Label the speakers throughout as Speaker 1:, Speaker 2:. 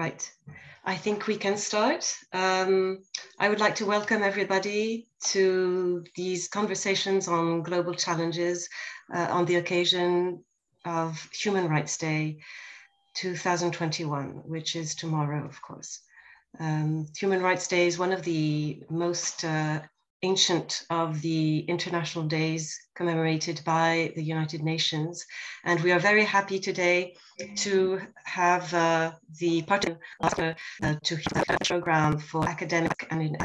Speaker 1: Right. I think we can start. I would like to welcome everybody to these conversations on global challenges on the occasion of Human Rights Day 2021, which is tomorrow, of course. Human Rights Day is one of the most ancient of the international days commemorated by the United Nations. And we are very happy today to have the partner to the program for academic and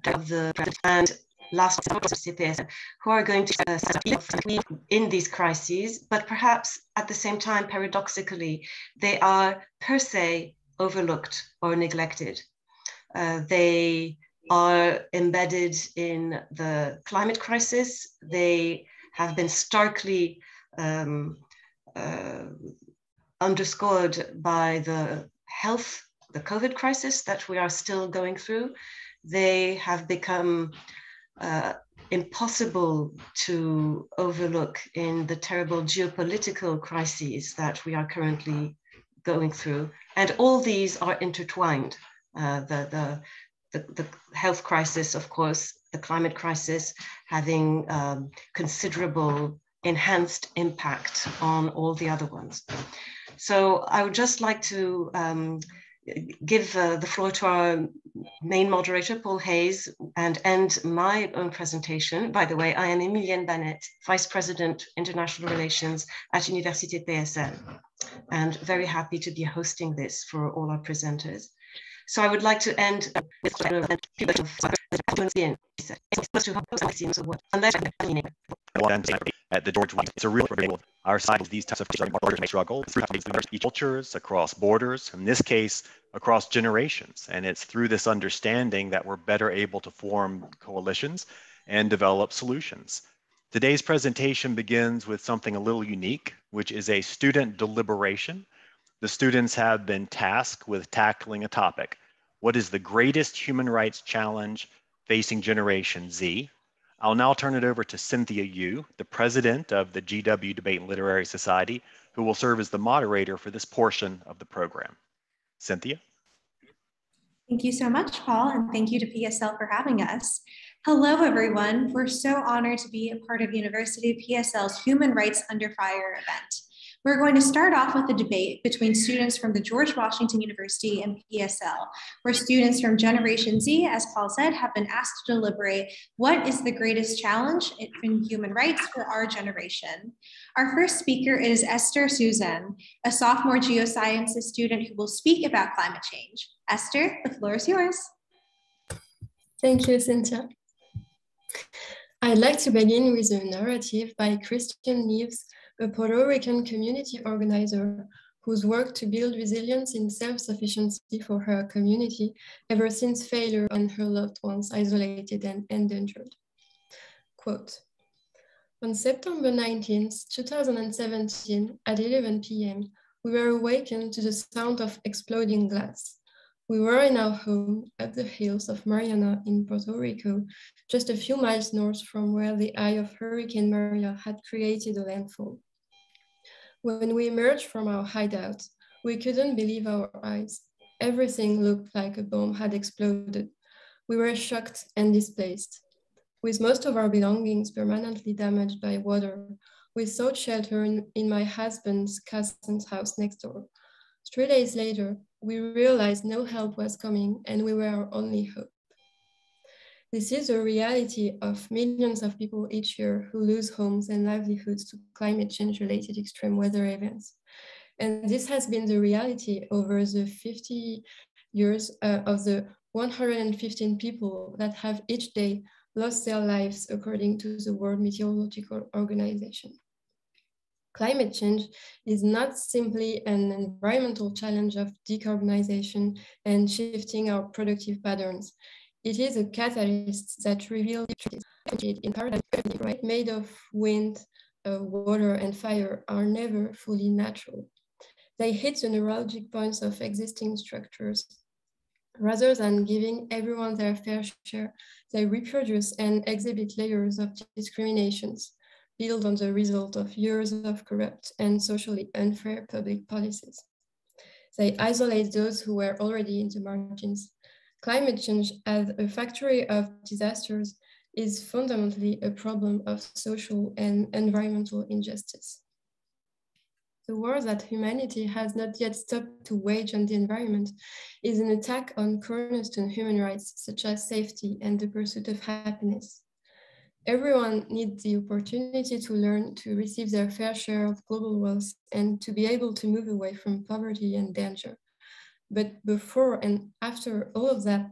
Speaker 1: of the and last CPS, who are going to speak in these crises, but perhaps at the same time, paradoxically, they are per se overlooked or neglected. They are embedded in the climate crisis. They have been starkly underscored by the COVID crisis that we are still going through. They have become impossible to overlook in the terrible geopolitical crises that we are currently going through. And all these are intertwined. The health crisis, of course, the climate crisis, having considerable enhanced impact on all the other ones. So I would just like to give the floor to our main moderator, Paul Hayes, and end my own presentation. By the way, I am Emilienne Bannett, Vice President, International Relations at Université PSL, and very happy to be hosting this for all our presenters. So I would like to end with
Speaker 2: at the George Week. It's a real struggle. Our side of these types of struggle through cultures, across borders, in this case, across generations. And it's through this understanding that we're better able to form coalitions and develop solutions. Today's presentation begins with something a little unique, which is a student deliberation. The students have been tasked with tackling a topic. What is the greatest human rights challenge facing Generation Z? I'll now turn it over to Cynthia Yu, the president of the GW Debate and Literary Society, who will serve as the moderator for this portion of the program. Cynthia?
Speaker 3: Thank you so much, Paul, and thank you to PSL for having us. Hello, everyone. We're so honored to be a part of University PSL's Human Rights Under Fire event. We're going to start off with a debate between students from the George Washington University and PSL, where students from Generation Z, as Paul said, have been asked to deliberate what is the greatest challenge in human rights for our generation. Our first speaker is Esther Suzanne, a sophomore geosciences student who will speak about climate change. Esther, the floor is yours.
Speaker 4: Thank you, Cynthia. I'd like to begin with a narrative by Christian Neves, a Puerto Rican community organizer whose work to build resilience in self-sufficiency for her community ever since failure and her loved ones isolated and endangered. Quote, on September 19th, 2017, at 11 p.m., we were awakened to the sound of exploding glass. We were in our home at the hills of Mariana in Puerto Rico, just a few miles north from where the eye of Hurricane Maria had created a landfall. When we emerged from our hideout, we couldn't believe our eyes. Everything looked like a bomb had exploded. We were shocked and displaced. With most of our belongings permanently damaged by water, we sought shelter in my husband's cousin's house next door. 3 days later, we realized no help was coming and we were our only hope. This is a reality of millions of people each year who lose homes and livelihoods to climate change related extreme weather events. And this has been the reality over the 50 years of the 115 people that have each day lost their lives according to the World Meteorological Organization. Climate change is not simply an environmental challenge of decarbonization and shifting our productive patterns. It is a catalyst that reveals in paradigm made of wind, water, and fire are never fully natural. They hit the neuralgic points of existing structures. Rather than giving everyone their fair share, they reproduce and exhibit layers of discriminations built on the result of years of corrupt and socially unfair public policies. They isolate those who were already in the margins. Climate change as a factory of disasters is fundamentally a problem of social and environmental injustice. The war that humanity has not yet stopped to wage on the environment is an attack on cornerstone human rights, such as safety and the pursuit of happiness. Everyone needs the opportunity to learn to receive their fair share of global wealth and to be able to move away from poverty and danger. But before and after all of that,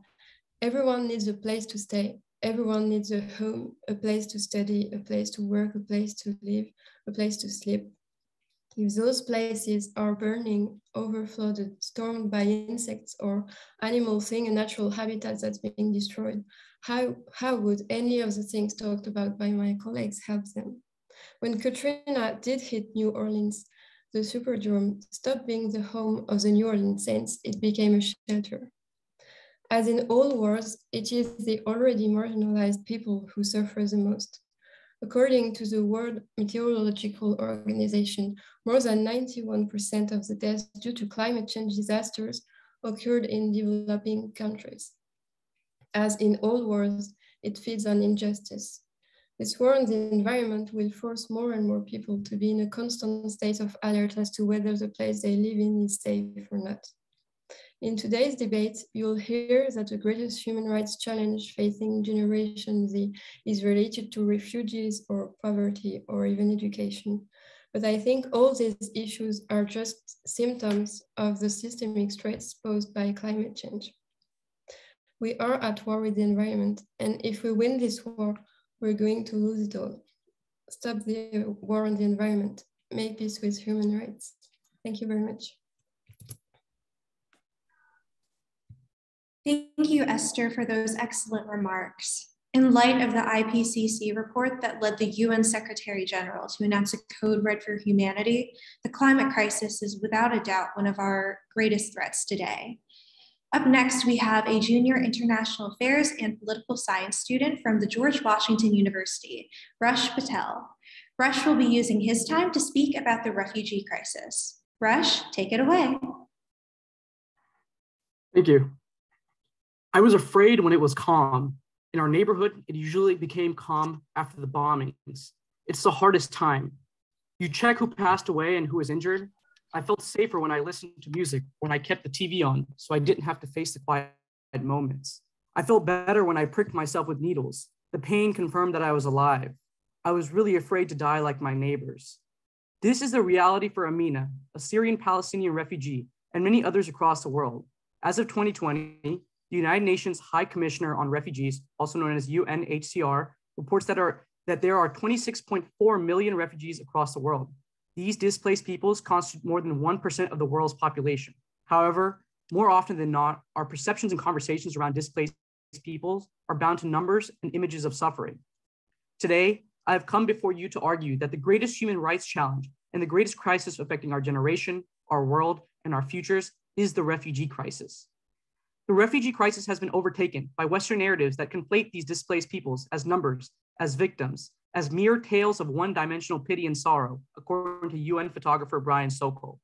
Speaker 4: everyone needs a place to stay. Everyone needs a home, a place to study, a place to work, a place to live, a place to sleep. If those places are burning, overflooded, stormed by insects or animals seeing a natural habitat that's being destroyed, how would any of the things talked about by my colleagues help them? When Katrina did hit New Orleans, the Superdome stopped being the home of the New Orleans Saints. It became a shelter. As in all wars, it is the already marginalized people who suffer the most. According to the World Meteorological Organization, more than 91% of the deaths due to climate change disasters occurred in developing countries. As in all wars, it feeds on injustice. This war on the environment will force more and more people to be in a constant state of alert as to whether the place they live in is safe or not. In today's debate, you'll hear that the greatest human rights challenge facing Generation Z is related to refugees or poverty or even education. But I think all these issues are just symptoms of the systemic threats posed by climate change. We are at war with the environment, and if we win this war, we're going to lose it all. Stop the war on the environment, make peace with human rights. Thank you very much.
Speaker 3: Thank you, Esther, for those excellent remarks. In light of the IPCC report that led the UN Secretary General to announce a code red for humanity, the climate crisis is without a doubt one of our greatest threats today. Up next, we have a junior international affairs and political science student from the George Washington University, Rush Patel. Rush will be using his time to speak about the refugee crisis. Rush, take it away.
Speaker 5: Thank you. I was afraid when it was calm. In our neighborhood, it usually became calm after the bombings. It's the hardest time. You check who passed away and who was injured. I felt safer when I listened to music, when I kept the TV on, so I didn't have to face the quiet moments. I felt better when I pricked myself with needles. The pain confirmed that I was alive. I was really afraid to die like my neighbors. This is the reality for Amina, a Syrian-Palestinian refugee, and many others across the world. As of 2020, the United Nations High Commissioner on Refugees, also known as UNHCR, reports that there are 26.4 million refugees across the world. These displaced peoples constitute more than 1% of the world's population. However, more often than not, our perceptions and conversations around displaced peoples are bound to numbers and images of suffering. Today, I have come before you to argue that the greatest human rights challenge and the greatest crisis affecting our generation, our world, and our futures is the refugee crisis. The refugee crisis has been overtaken by Western narratives that conflate these displaced peoples as numbers, as victims, as mere tales of one-dimensional pity and sorrow, according to UN photographer Brian Sokol.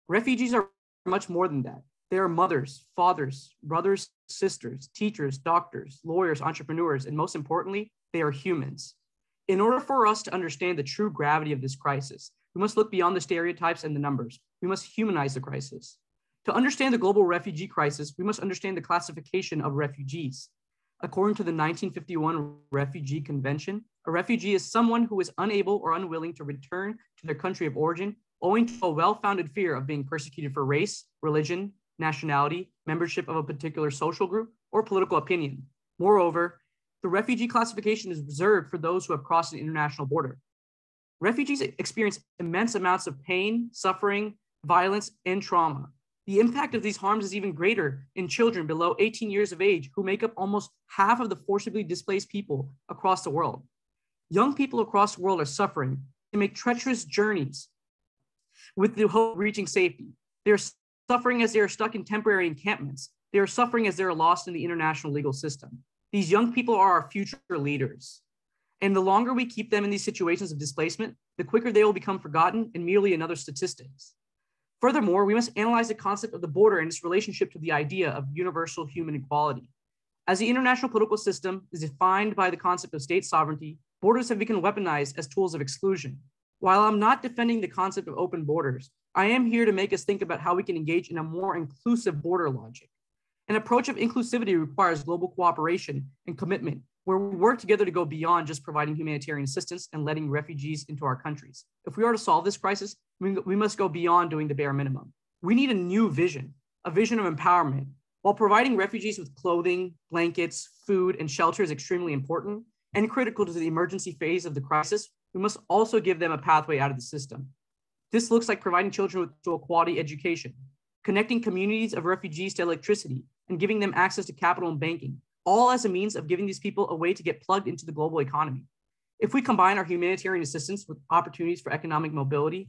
Speaker 5: Refugees are much more than that. They are mothers, fathers, brothers, sisters, teachers, doctors, lawyers, entrepreneurs, and most importantly, they are humans. In order for us to understand the true gravity of this crisis, we must look beyond the stereotypes and the numbers. We must humanize the crisis. To understand the global refugee crisis, we must understand the classification of refugees. According to the 1951 Refugee Convention, a refugee is someone who is unable or unwilling to return to their country of origin owing to a well-founded fear of being persecuted for race, religion, nationality, membership of a particular social group, or political opinion. Moreover, the refugee classification is reserved for those who have crossed an international border. Refugees experience immense amounts of pain, suffering, violence, and trauma. The impact of these harms is even greater in children below 18 years of age, who make up almost half of the forcibly displaced people across the world. Young people across the world are suffering and make treacherous journeys with the hope of reaching safety. They're suffering as they are stuck in temporary encampments. They are suffering as they are lost in the international legal system. These young people are our future leaders. And the longer we keep them in these situations of displacement, the quicker they will become forgotten and merely another statistics. Furthermore, we must analyze the concept of the border and its relationship to the idea of universal human equality. As the international political system is defined by the concept of state sovereignty, borders have become weaponized as tools of exclusion. While I'm not defending the concept of open borders, I am here to make us think about how we can engage in a more inclusive border logic. An approach of inclusivity requires global cooperation and commitment, where we work together to go beyond just providing humanitarian assistance and letting refugees into our countries. If we are to solve this crisis, we must go beyond doing the bare minimum. We need a new vision, a vision of empowerment. While providing refugees with clothing, blankets, food, and shelter is extremely important and critical to the emergency phase of the crisis, we must also give them a pathway out of the system. This looks like providing children to a quality education, connecting communities of refugees to electricity, and giving them access to capital and banking, all as a means of giving these people a way to get plugged into the global economy. If we combine our humanitarian assistance with opportunities for economic mobility,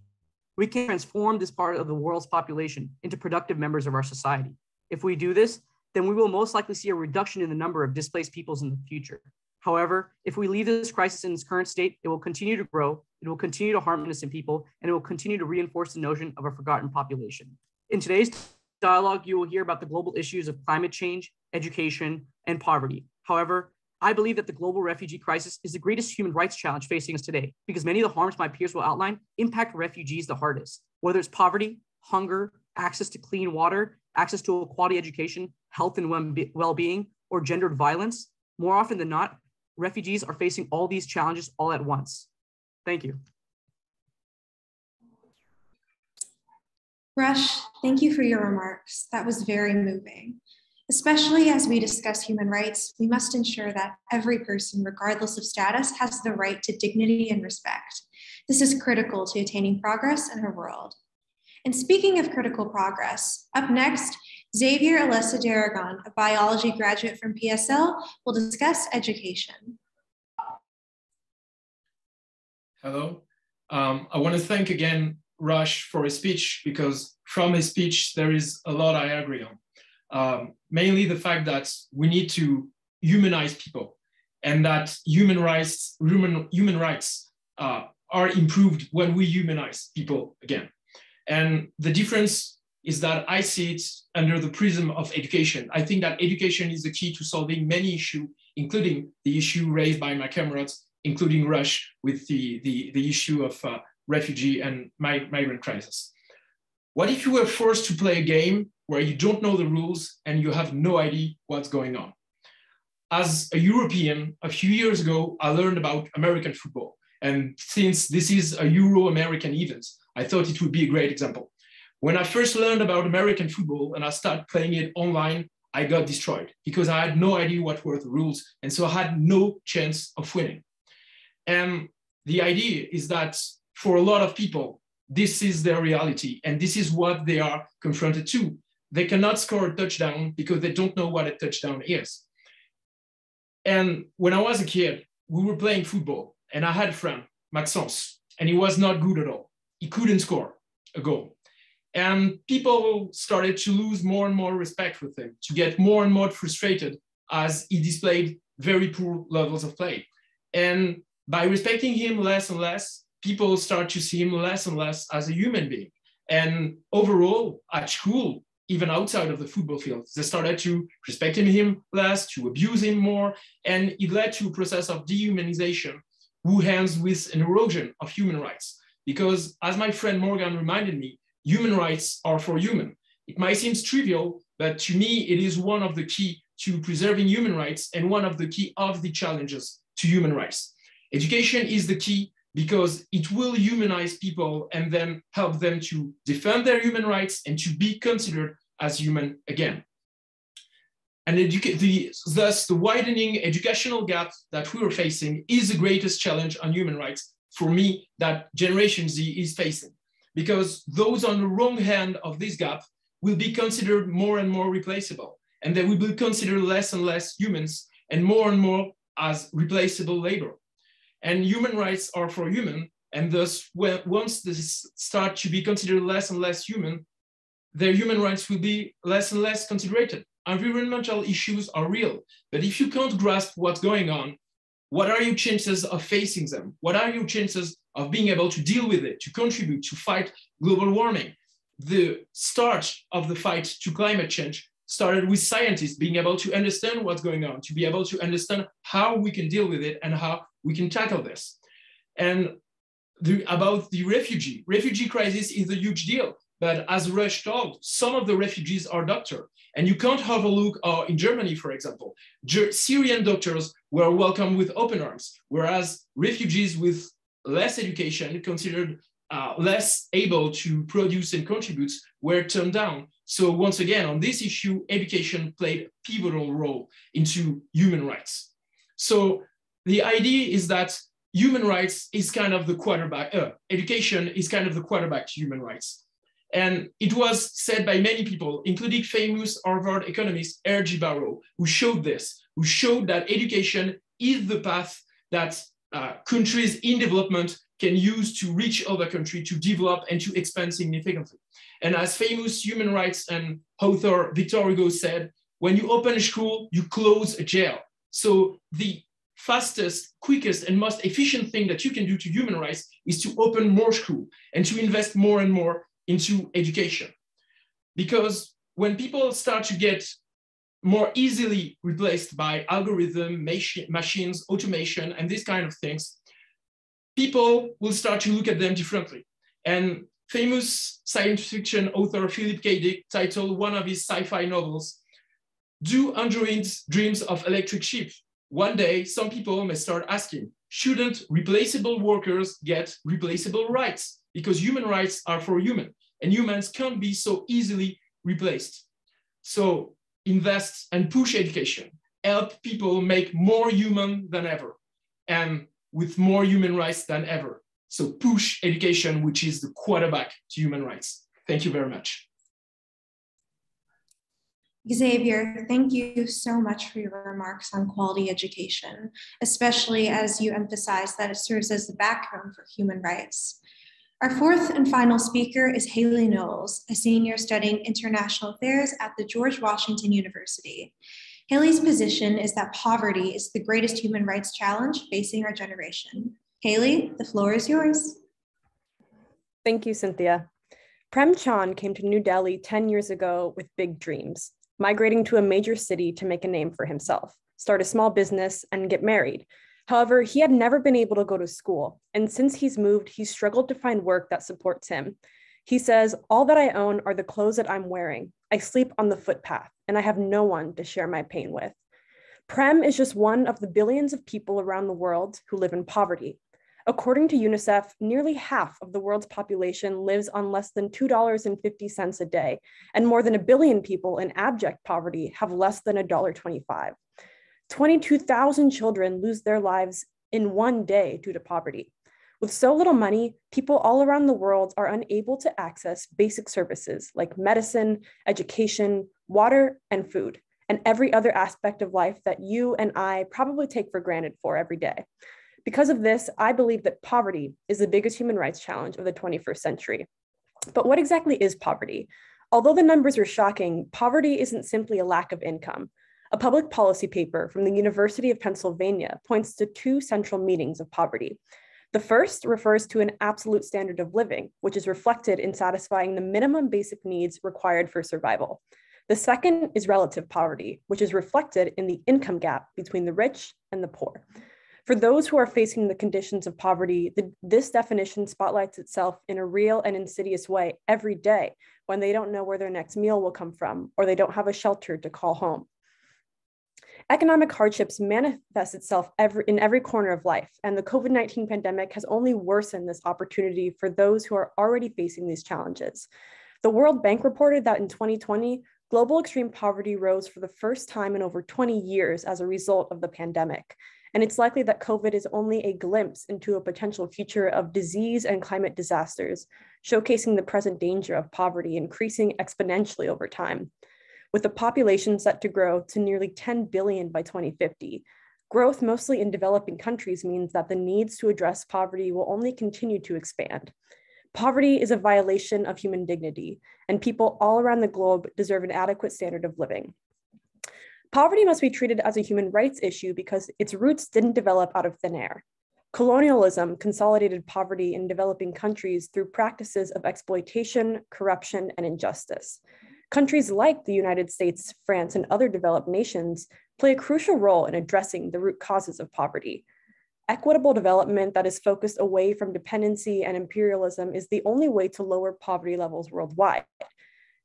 Speaker 5: we can transform this part of the world's population into productive members of our society. If we do this, then we will most likely see a reduction in the number of displaced peoples in the future. However, if we leave this crisis in its current state, it will continue to grow, it will continue to harm innocent people, and it will continue to reinforce the notion of a forgotten population. In today's dialogue, you will hear about the global issues of climate change, education, and poverty. However, I believe that the global refugee crisis is the greatest human rights challenge facing us today, because many of the harms my peers will outline impact refugees the hardest, whether it's poverty, hunger, access to clean water, access to a quality education, health and well-being, or gendered violence. More often than not, refugees are facing all these challenges all at once. Thank you.
Speaker 3: Rush, thank you for your remarks. That was very moving. Especially as we discuss human rights, we must ensure that every person, regardless of status, has the right to dignity and respect. This is critical to attaining progress in our world. And speaking of critical progress, up next, Xavier Alessa de Aragon, a biology graduate from PSL, will discuss education.
Speaker 6: Hello. I want to thank again Rush for his speech, because from his speech, there is a lot I agree on. Mainly the fact that we need to humanize people, and that human rights are improved when we humanize people again. And the difference is that I see it under the prism of education. I think that education is the key to solving many issues, including the issue raised by my comrades, including Rush with the issue of refugee and migrant crisis. What if you were forced to play a game where you don't know the rules and you have no idea what's going on? As a European, a few years ago, I learned about American football. And since this is a Euro-American event, I thought it would be a great example. When I first learned about American football and I started playing it online, I got destroyed because I had no idea what were the rules. And so I had no chance of winning. And the idea is that for a lot of people, this is their reality and this is what they are confronted to. They cannot score a touchdown because they don't know what a touchdown is. And when I was a kid, we were playing football and I had a friend, Maxence, and he was not good at all. He couldn't score a goal. And people started to lose more and more respect with him, to get more and more frustrated as he displayed very poor levels of play. And by respecting him less and less, people start to see him less and less as a human being. And overall, at school, even outside of the football field, they started to respect him less, to abuse him more, and it led to a process of dehumanization, who ends with an erosion of human rights. Because as my friend Morgan reminded me, human rights are for human. It might seem trivial, but to me, it is one of the key to preserving human rights and one of the key of the challenges to human rights. Education is the key because it will humanize people and then help them to defend their human rights and to be considered as human again. And thus, the widening educational gap that we are facing is the greatest challenge on human rights for me that Generation Z is facing. Because those on the wrong hand of this gap will be considered more and more replaceable. And they will be considered less and less humans and more as replaceable labor. And human rights are for human. And thus, once this start to be considered less and less human, their human rights will be less and less considered. Environmental issues are real. But if you can't grasp what's going on, what are your chances of facing them? What are your chances of being able to deal with it, to contribute, to fight global warming? the start of the fight to climate change started with scientists being able to understand what's going on, to be able to understand how we can deal with it and how we can tackle this. And about the refugee crisis is a huge deal. But as Rush told, some of the refugees are doctors. And you can't overlook, in Germany, for example, Syrian doctors were welcomed with open arms, whereas refugees with less education, considered less able to produce and contribute, were turned down. So once again, on this issue, education played a pivotal role into human rights. So the idea is that human rights is kind of the quarterback, education is kind of the quarterback to human rights. And it was said by many people, including famous Harvard economist R.G. Barrow, who showed this, who showed that education is the path that countries in development can use to reach other countries, to develop and to expand significantly. And as famous human rights and author Victor Hugo said, when you open a school, you close a jail. So the fastest, quickest, and most efficient thing that you can do to human rights is to open more schools and to invest more and more into education. Because when people start to get more easily replaced by algorithm, machines, automation, and these kind of things, people will start to look at them differently. And famous science fiction author Philip K. Dick titled one of his sci-fi novels, "Do androids dreams of electric sheep? One day, some people may start asking, shouldn't replaceable workers get replaceable rights? Because human rights are for humans, and humans can't be so easily replaced. So invest and push education, help people make more human than ever, and with more human rights than ever. So push education, which is the quarterback to human rights." Thank you very much.
Speaker 3: Xavier, thank you so much for your remarks on quality education, especially as you emphasize that it serves as the backbone for human rights. Our fourth and final speaker is Haley Knowles, a senior studying international affairs at the George Washington University. Haley's position is that poverty is the greatest human rights challenge facing our generation. Haley, the floor is yours.
Speaker 7: Thank you, Cynthia. Prem Chand came to New Delhi 10 years ago with big dreams, migrating to a major city to make a name for himself, start a small business, and get married. However, he had never been able to go to school, and since he's moved, he's struggled to find work that supports him. He says, "All that I own are the clothes that I'm wearing. I sleep on the footpath, and I have no one to share my pain with." Prem is just one of the billions of people around the world who live in poverty. According to UNICEF, nearly half of the world's population lives on less than $2.50 a day, and more than 1 billion people in abject poverty have less than $1.25. 22,000 children lose their lives in one day due to poverty. With so little money, people all around the world are unable to access basic services like medicine, education, water, and food, and every other aspect of life that you and I probably take for granted for every day. Because of this, I believe that poverty is the biggest human rights challenge of the 21st century. But what exactly is poverty? Although the numbers are shocking, poverty isn't simply a lack of income. A public policy paper from the University of Pennsylvania points to two central meanings of poverty. The first refers to an absolute standard of living, which is reflected in satisfying the minimum basic needs required for survival. The second is relative poverty, which is reflected in the income gap between the rich and the poor. For those who are facing the conditions of poverty, this definition spotlights itself in a real and insidious way every day when they don't know where their next meal will come from, or they don't have a shelter to call home. Economic hardships manifest itself in every corner of life, and the COVID-19 pandemic has only worsened this opportunity for those who are already facing these challenges. The World Bank reported that in 2020, global extreme poverty rose for the first time in over 20 years as a result of the pandemic. And it's likely that COVID is only a glimpse into a potential future of disease and climate disasters, showcasing the present danger of poverty increasing exponentially over time. With the population set to grow to nearly 10 billion by 2050, growth mostly in developing countries means that the needs to address poverty will only continue to expand. Poverty is a violation of human dignity, and people all around the globe deserve an adequate standard of living. Poverty must be treated as a human rights issue because its roots didn't develop out of thin air. Colonialism consolidated poverty in developing countries through practices of exploitation, corruption, and injustice. Countries like the United States, France, and other developed nations play a crucial role in addressing the root causes of poverty. Equitable development that is focused away from dependency and imperialism is the only way to lower poverty levels worldwide.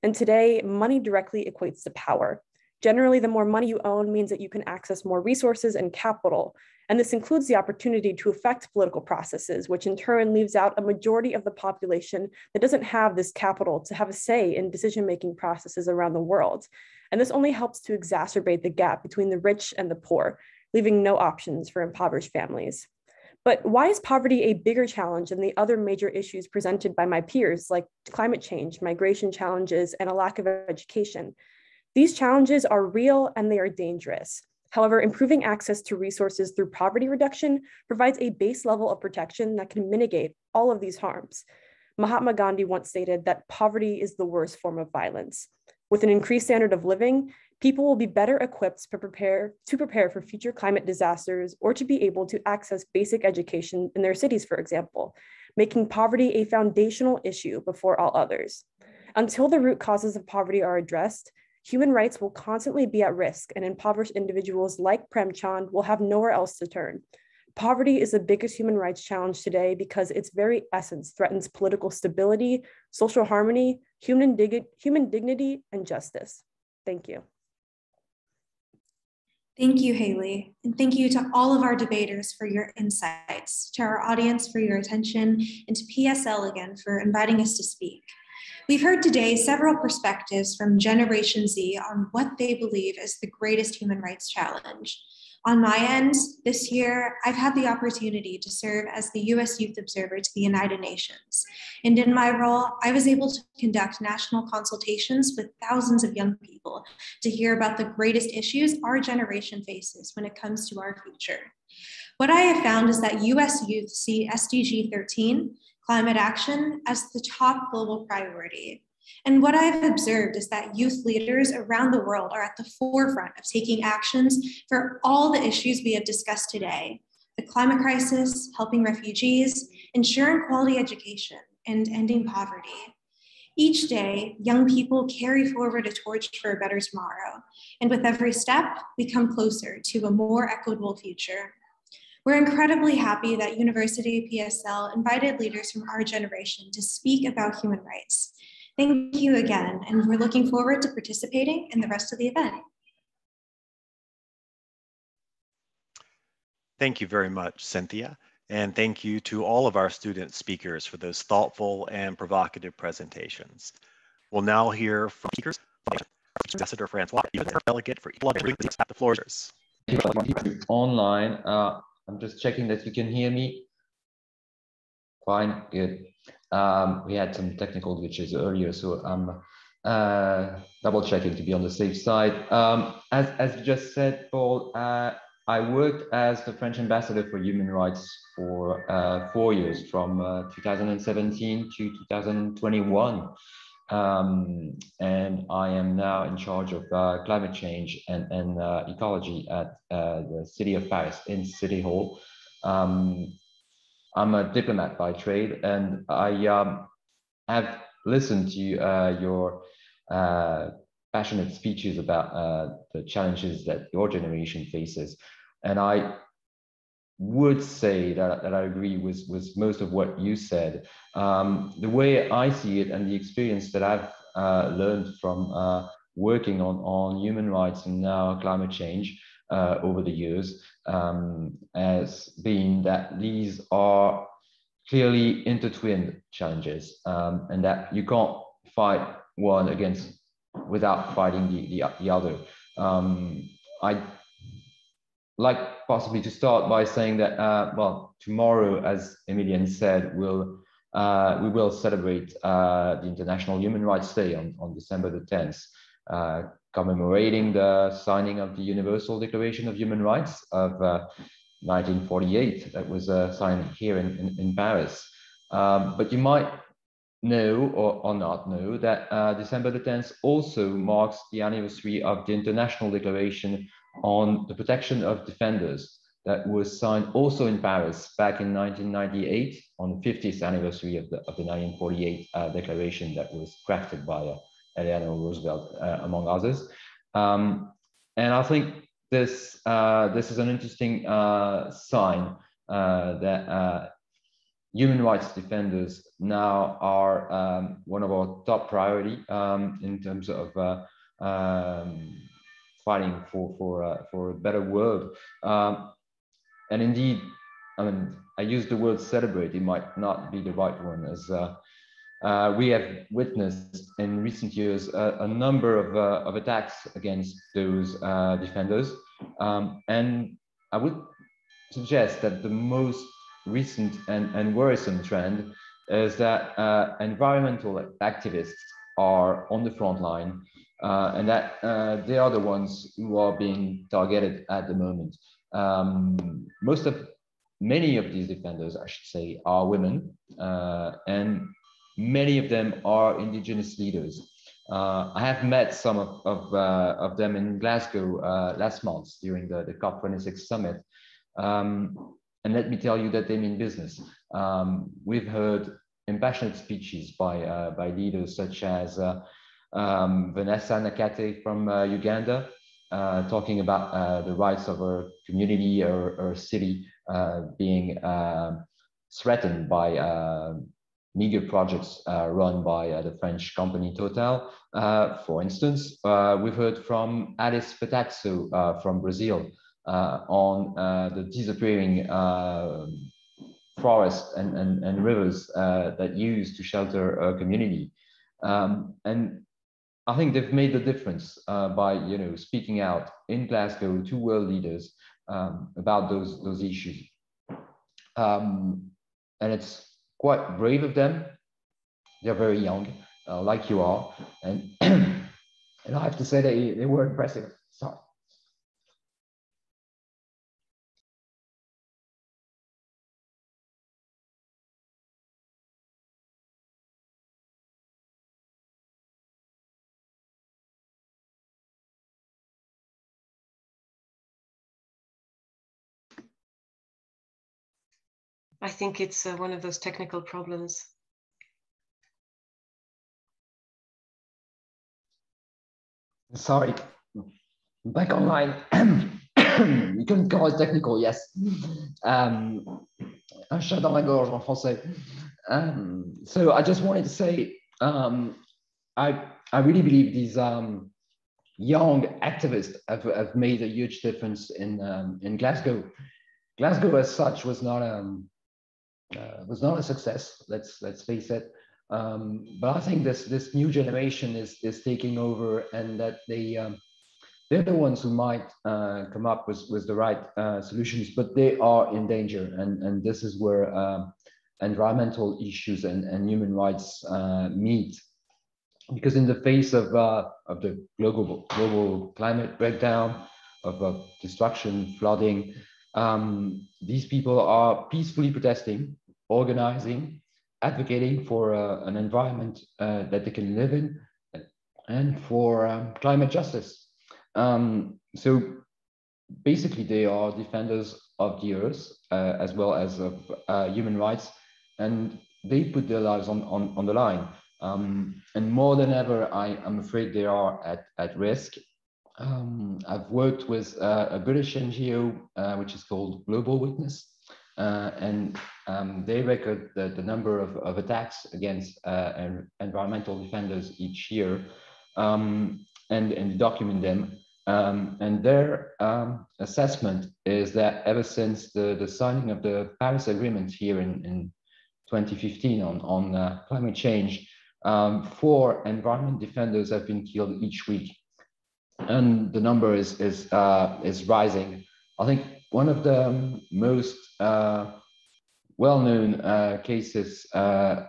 Speaker 7: And today, money directly equates to power. Generally, the more money you own means that you can access more resources and capital. And this includes the opportunity to affect political processes, which in turn leaves out a majority of the population that doesn't have this capital to have a say in decision-making processes around the world. And this only helps to exacerbate the gap between the rich and the poor, leaving no options for impoverished families. But why is poverty a bigger challenge than the other major issues presented by my peers, like climate change, migration challenges, and a lack of education? These challenges are real and they are dangerous. However, improving access to resources through poverty reduction provides a base level of protection that can mitigate all of these harms. Mahatma Gandhi once stated that poverty is the worst form of violence. With an increased standard of living, people will be better equipped to prepare for future climate disasters or to be able to access basic education in their cities, for example, making poverty a foundational issue before all others. Until the root causes of poverty are addressed, human rights will constantly be at risk, and impoverished individuals like Prem Chand will have nowhere else to turn. Poverty is the biggest human rights challenge today because its very essence threatens political stability, social harmony, human dignity, and justice. Thank you.
Speaker 3: Thank you, Haley. And thank you to all of our debaters for your insights, to our audience for your attention, and to PSL again for inviting us to speak. We've heard today several perspectives from Generation Z on what they believe is the greatest human rights challenge. On my end, this year, I've had the opportunity to serve as the U.S. Youth Observer to the United Nations. And in my role, I was able to conduct national consultations with thousands of young people to hear about the greatest issues our generation faces when it comes to our future. What I have found is that U.S. youth see SDG 13, climate action, as the top global priority. And what I've observed is that youth leaders around the world are at the forefront of taking actions for all the issues we have discussed today: the climate crisis, helping refugees, ensuring quality education, and ending poverty. Each day, young people carry forward a torch for a better tomorrow. And with every step, we come closer to a more equitable future. We're incredibly happy that University PSL invited leaders from our generation to speak about human rights. Thank you again, and we're looking forward to participating in the rest of the event.
Speaker 2: Thank you very much, Cynthia. And thank you to all of our student speakers for those thoughtful and provocative presentations. We'll now hear from speakers. Ambassador François, delegate for the floor is yours.
Speaker 8: Online, I'm just checking that you can hear me. Fine, good. We had some technical glitches earlier, so I'm double checking to be on the safe side. As you just said, Paul, I worked as the French ambassador for human rights for 4 years, from 2017 to 2021. And I am now in charge of climate change and ecology at the city of Paris in City Hall. I'm a diplomat by trade, and I have listened to your passionate speeches about the challenges that your generation faces. And I would say that I agree with most of what you said. The way I see it and the experience that I've learned from working on human rights and now climate change over the years has been that these are clearly intertwined challenges, and that you can't fight one without fighting the other. I'd like possibly to start by saying that, well, tomorrow, as Emilienne said, we will celebrate the International Human Rights Day on December the 10th, commemorating the signing of the Universal Declaration of Human Rights of 1948 that was signed here in Paris. But you might know or not know that December the 10th also marks the anniversary of the International Declaration on the Protection of Defenders that was signed also in Paris back in 1998 on the 50th anniversary of the 1948 declaration that was crafted by Eleanor Roosevelt, among others. And I think this is an interesting sign that human rights defenders now are one of our top priority in terms of fighting for a better world. And indeed, I mean, I use the word celebrate, it might not be the right one, as we have witnessed in recent years a number of attacks against those defenders. And I would suggest that the most recent and worrisome trend is that environmental activists are on the front line, and that they are the ones who are being targeted at the moment. Many of these defenders, I should say, are women, and many of them are indigenous leaders. I have met some of them in Glasgow last month during the COP26 summit. And let me tell you that they mean business. We've heard impassioned speeches by leaders such as Vanessa Nakate from Uganda, talking about the rights of her community or city being threatened by meager projects run by the French company Total. For instance, we've heard from Alice Petazzo from Brazil on the disappearing forests and rivers that used to shelter a community. And I think they've made the difference by speaking out in Glasgow to world leaders about those issues. And it's quite brave of them. They're very young, like you are, and and I have to say they were impressive. Sorry.
Speaker 1: I think it's one of those technical problems.
Speaker 8: Sorry, back online. You couldn't call it technical, yes. Un chat dans la gorge en français. So I just wanted to say, I really believe these young activists have made a huge difference in Glasgow. Glasgow as such was not a success. Let's face it. But I think this new generation is taking over, and that they're the ones who might come up with the right solutions, but they are in danger, and this is where environmental issues and human rights meet. Because in the face of the global climate breakdown, of destruction, flooding, these people are peacefully protesting, organizing, advocating for an environment that they can live in, and for climate justice. So basically, they are defenders of the earth as well as of human rights, and they put their lives on the line. And more than ever, I'm afraid they are at risk. I've worked with a British NGO, which is called Global Witness, and they record the number of attacks against environmental defenders each year, and document them. And their assessment is that ever since the signing of the Paris Agreement here in 2015 on climate change, 4 environment defenders have been killed each week, and the number is rising. I think one of the most well-known cases of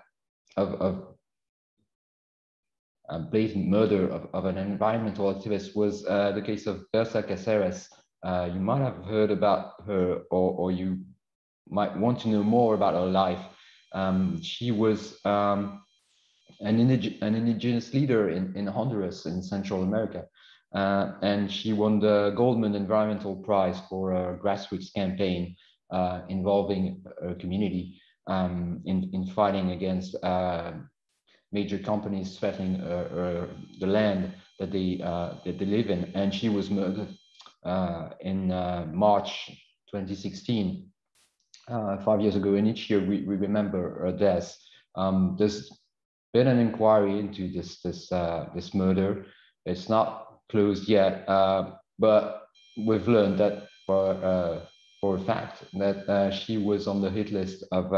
Speaker 8: blatant murder of an environmental activist was the case of Berta Cáceres. You might have heard about her, or you might want to know more about her life. She was an indigenous leader in Honduras in Central America. and she won the Goldman Environmental Prize for a grassroots campaign involving her community in fighting against major companies threatening the land that they live in. And she was murdered in March 2016, 5 years ago. And each year we remember her death. There's been an inquiry into this murder. It's not closed yet, but we've learned that for a fact that she was on the hit list of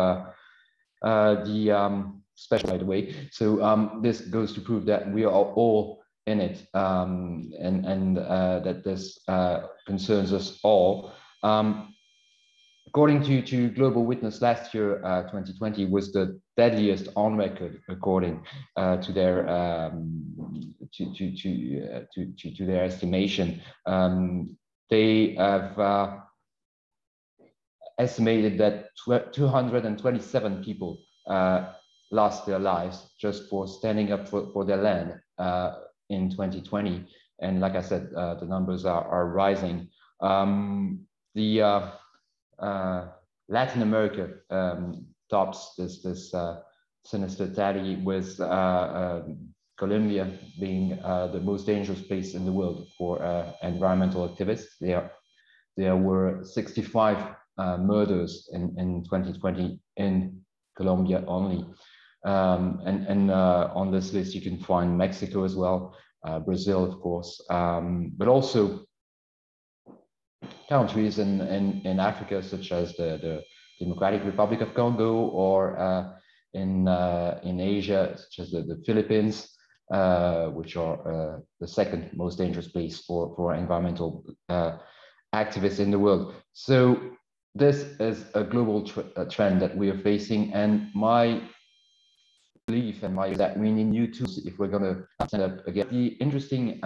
Speaker 8: the special, by the way. So this goes to prove that we are all in it, and that this concerns us all. According to Global Witness, last year, 2020 was the deadliest on record, according to their to their estimation. They have estimated that 227 people lost their lives just for standing up for their land in 2020. And like I said, the numbers are rising. Latin America tops this sinister tally, with Colombia being the most dangerous place in the world for environmental activists. There were 65 murders in 2020 in Colombia only. And on this list, you can find Mexico as well, Brazil, of course, but also countries in Africa, such as the Democratic Republic of Congo, or in Asia, such as the Philippines, which are the second most dangerous place for environmental activists in the world. So this is a global trend that we are facing, and my belief and my that we need new tools if we're going to stand up again. The interesting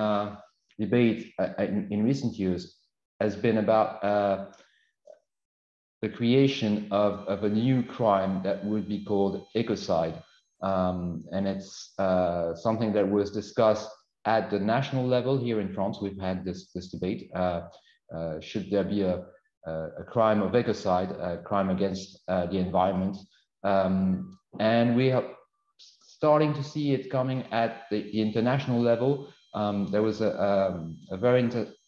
Speaker 8: debate in recent years has been about the creation of a new crime that would be called ecocide. And it's something that was discussed at the national level here in France. We've had this debate. Should there be a crime of ecocide, a crime against the environment? And we are starting to see it coming at the international level. There was a very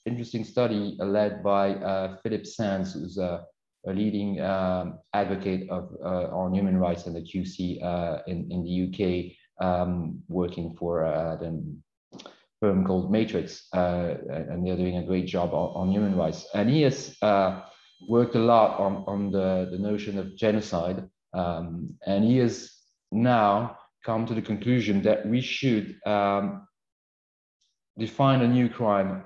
Speaker 8: interesting study led by Philip Sands, who's a leading advocate on human rights and the QC in the UK, working for the firm called Matrix, and they're doing a great job on human rights. And he has worked a lot on the notion of genocide, and he has now come to the conclusion that we should define a new crime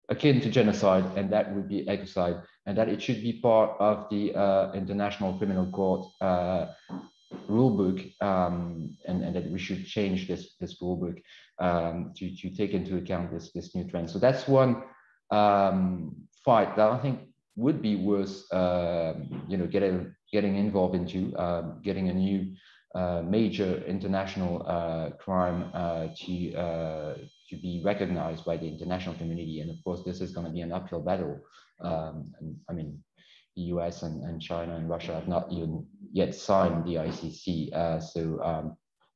Speaker 8: akin to genocide, and that would be ecocide, and that it should be part of the International Criminal Court rulebook, and that we should change this rulebook to take into account this new trend. So that's one fight that I think would be worth getting involved into, getting a new major international crime to be recognized by the international community. And of course, this is going to be an uphill battle. And, I mean, the US and China and Russia have not even yet signed the ICC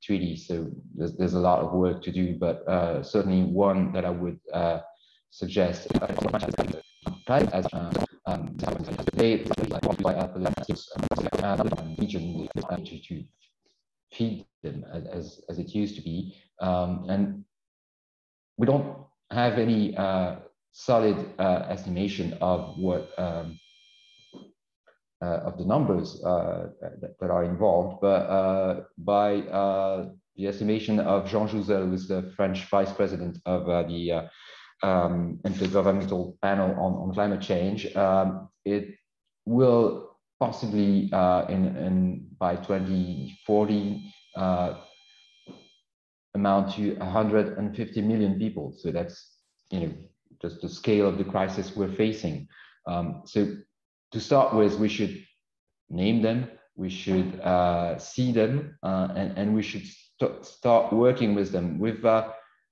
Speaker 8: treaty. So there's a lot of work to do, but certainly one that I would suggest as they region to feed them as it used to be, and we don't have any solid estimation of what of the numbers that are involved, but by the estimation of Jean Jouzel, who is the French vice president of the Intergovernmental Panel on Climate Change, it will possibly by 2040 amount to 150 million people. So that's just the scale of the crisis we're facing. So to start with, we should name them, we should see them, and we should start working with them. We've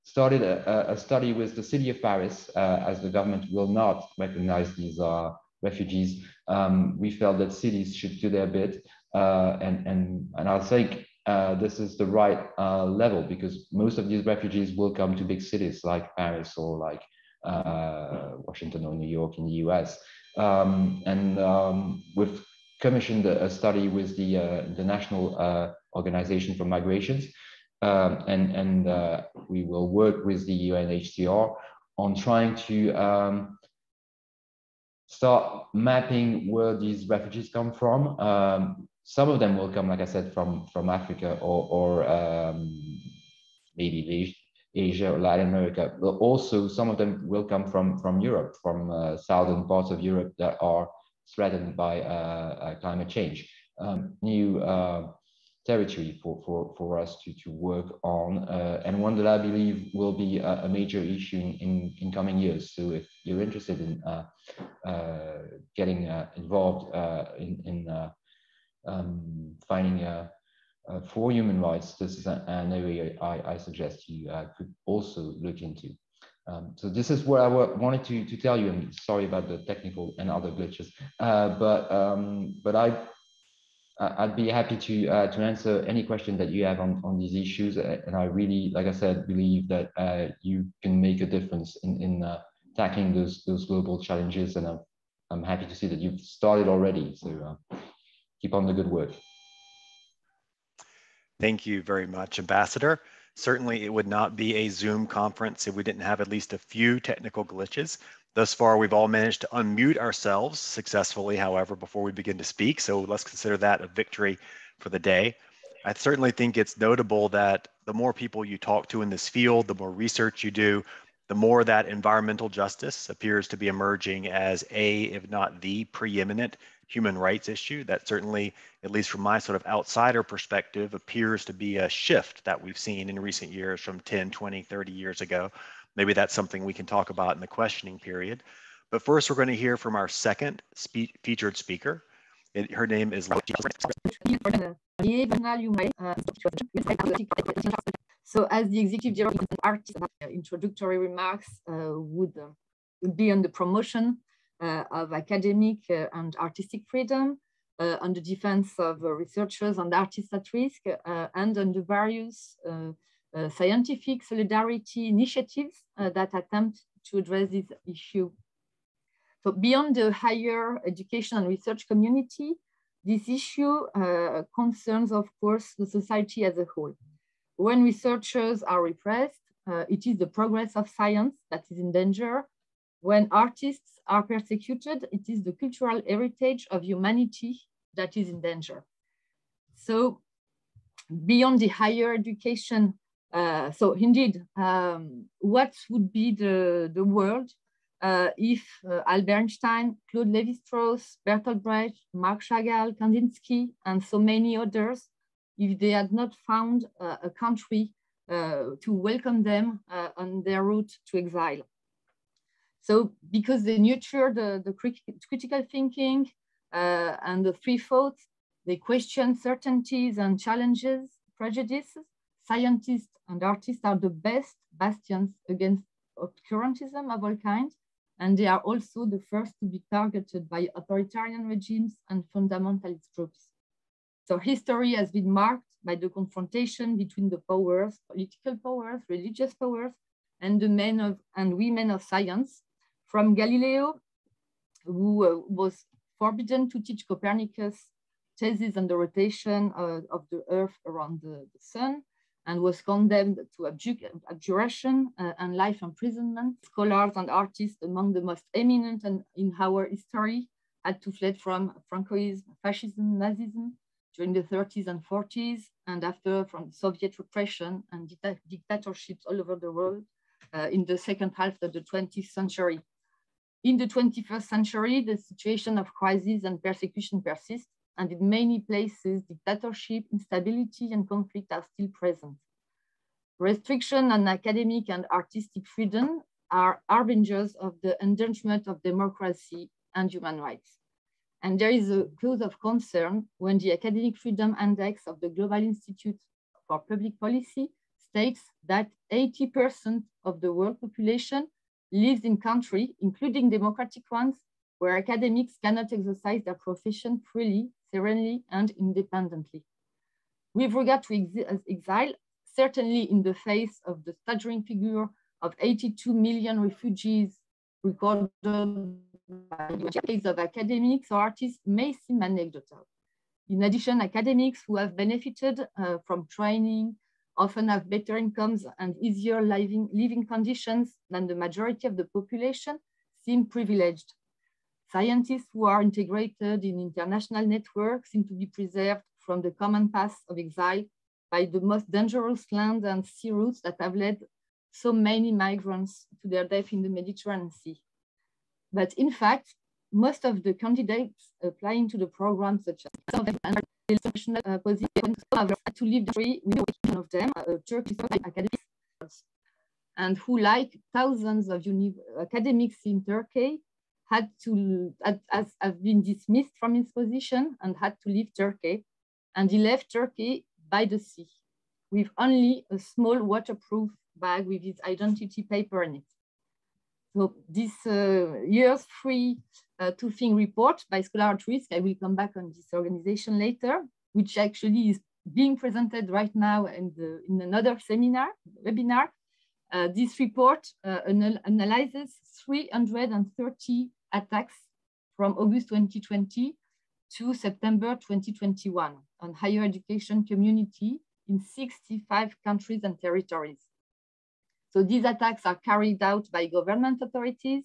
Speaker 8: started a study with the city of Paris, as the government will not recognize these refugees. We felt that cities should do their bit, and I think this is the right level, because most of these refugees will come to big cities like Paris or like Washington or New York in the US. We've commissioned a study with the National Organization for Migrations, and we will work with the UNHCR on trying to start mapping where these refugees come from. Some of them will come, like I said, from Africa or maybe Asia or Latin America, but also some of them will come from Europe, from southern parts of Europe that are threatened by climate change. New territory for us to work on, and one that I believe will be a major issue in coming years. So if you're interested in getting involved in finding for human rights, this is an area I suggest you could also look into. So this is what I wanted to tell you. I'm sorry about the technical and other glitches, but I'd be happy to answer any question that you have on these issues. And I really, like I said, believe that you can make a difference in tackling those global challenges. And I'm happy to see that you've started already. So keep on the good work.
Speaker 2: Thank you very much, Ambassador. Certainly, it would not be a Zoom conference if we didn't have at least a few technical glitches. Thus far, we've all managed to unmute ourselves successfully, however, before we begin to speak. So let's consider that a victory for the day. I certainly think it's notable that the more people you talk to in this field, the more research you do, the more that environmental justice appears to be emerging as if not the preeminent human rights issue. That certainly, at least from my sort of outsider perspective, appears to be a shift that we've seen in recent years from 10, 20, 30 years ago. Maybe that's something we can talk about in the questioning period. But first, we're going to hear from our second featured speaker. Her name is
Speaker 9: So as the executive director of artist, introductory remarks would be on the promotion of academic and artistic freedom, on the defense of researchers and artists at risk, and on the various scientific solidarity initiatives that attempt to address this issue. So beyond the higher education and research community, this issue concerns, of course, the society as a whole. When researchers are repressed, it is the progress of science that is in danger. When artists are persecuted, it is the cultural heritage of humanity that is in danger. So beyond the higher education, so indeed, what would be the world if Albert Einstein, Claude Lévi-Strauss, Bertolt Brecht, Marc Chagall, Kandinsky, and so many others, if they had not found a country to welcome them on their route to exile? So because they nurture the critical thinking and the free thought, they question certainties and challenges, prejudices. Scientists and artists are the best bastions against obscurantism of all kinds, and they are also the first to be targeted by authoritarian regimes and fundamentalist groups. So history has been marked by the confrontation between the powers, political powers, religious powers, and the men and women of science, from Galileo, who was forbidden to teach Copernicus' thesis on the rotation of the Earth around the sun, and was condemned to abjuration and life imprisonment. Scholars and artists among the most eminent in our history had to flee from Francoism, fascism, Nazism during the 30s and 40s, and after from Soviet repression and dictatorships all over the world in the second half of the 20th century. In the 21st century, the situation of crisis and persecution persists, and in many places, dictatorship, instability, and conflict are still present. Restriction on academic and artistic freedom are harbingers of the endangerment of democracy and human rights. And there is a cause of concern when the Academic Freedom Index of the Global Institute for Public Policy states that 80% of the world population lives in countries, including democratic ones, where academics cannot exercise their profession freely, serenely, and independently. With regard to exile, certainly in the face of the staggering figure of 82 million refugees recorded by the case of academics or artists may seem anecdotal. In addition, academics who have benefited from training often have better incomes and easier living conditions than the majority of the population seem privileged. Scientists who are integrated in international networks seem to be preserved from the common path of exile by the most dangerous land and sea routes that have led so many migrants to their death in the Mediterranean Sea. But in fact, most of the candidates applying to the program, such as international positions, have to leave the country with one of them, Turkish academics, and who, like thousands of academics in Turkey, have been dismissed from his position and had to leave Turkey. And he left Turkey by the sea with only a small waterproof bag with his identity paper in it. So this year's free two-thing report by Scholar at Risk, I will come back on this organization later, which actually is being presented right now in another webinar. This report analyzes 330 attacks from August 2020 to September 2021 on higher education community in 65 countries and territories. So these attacks are carried out by government authorities,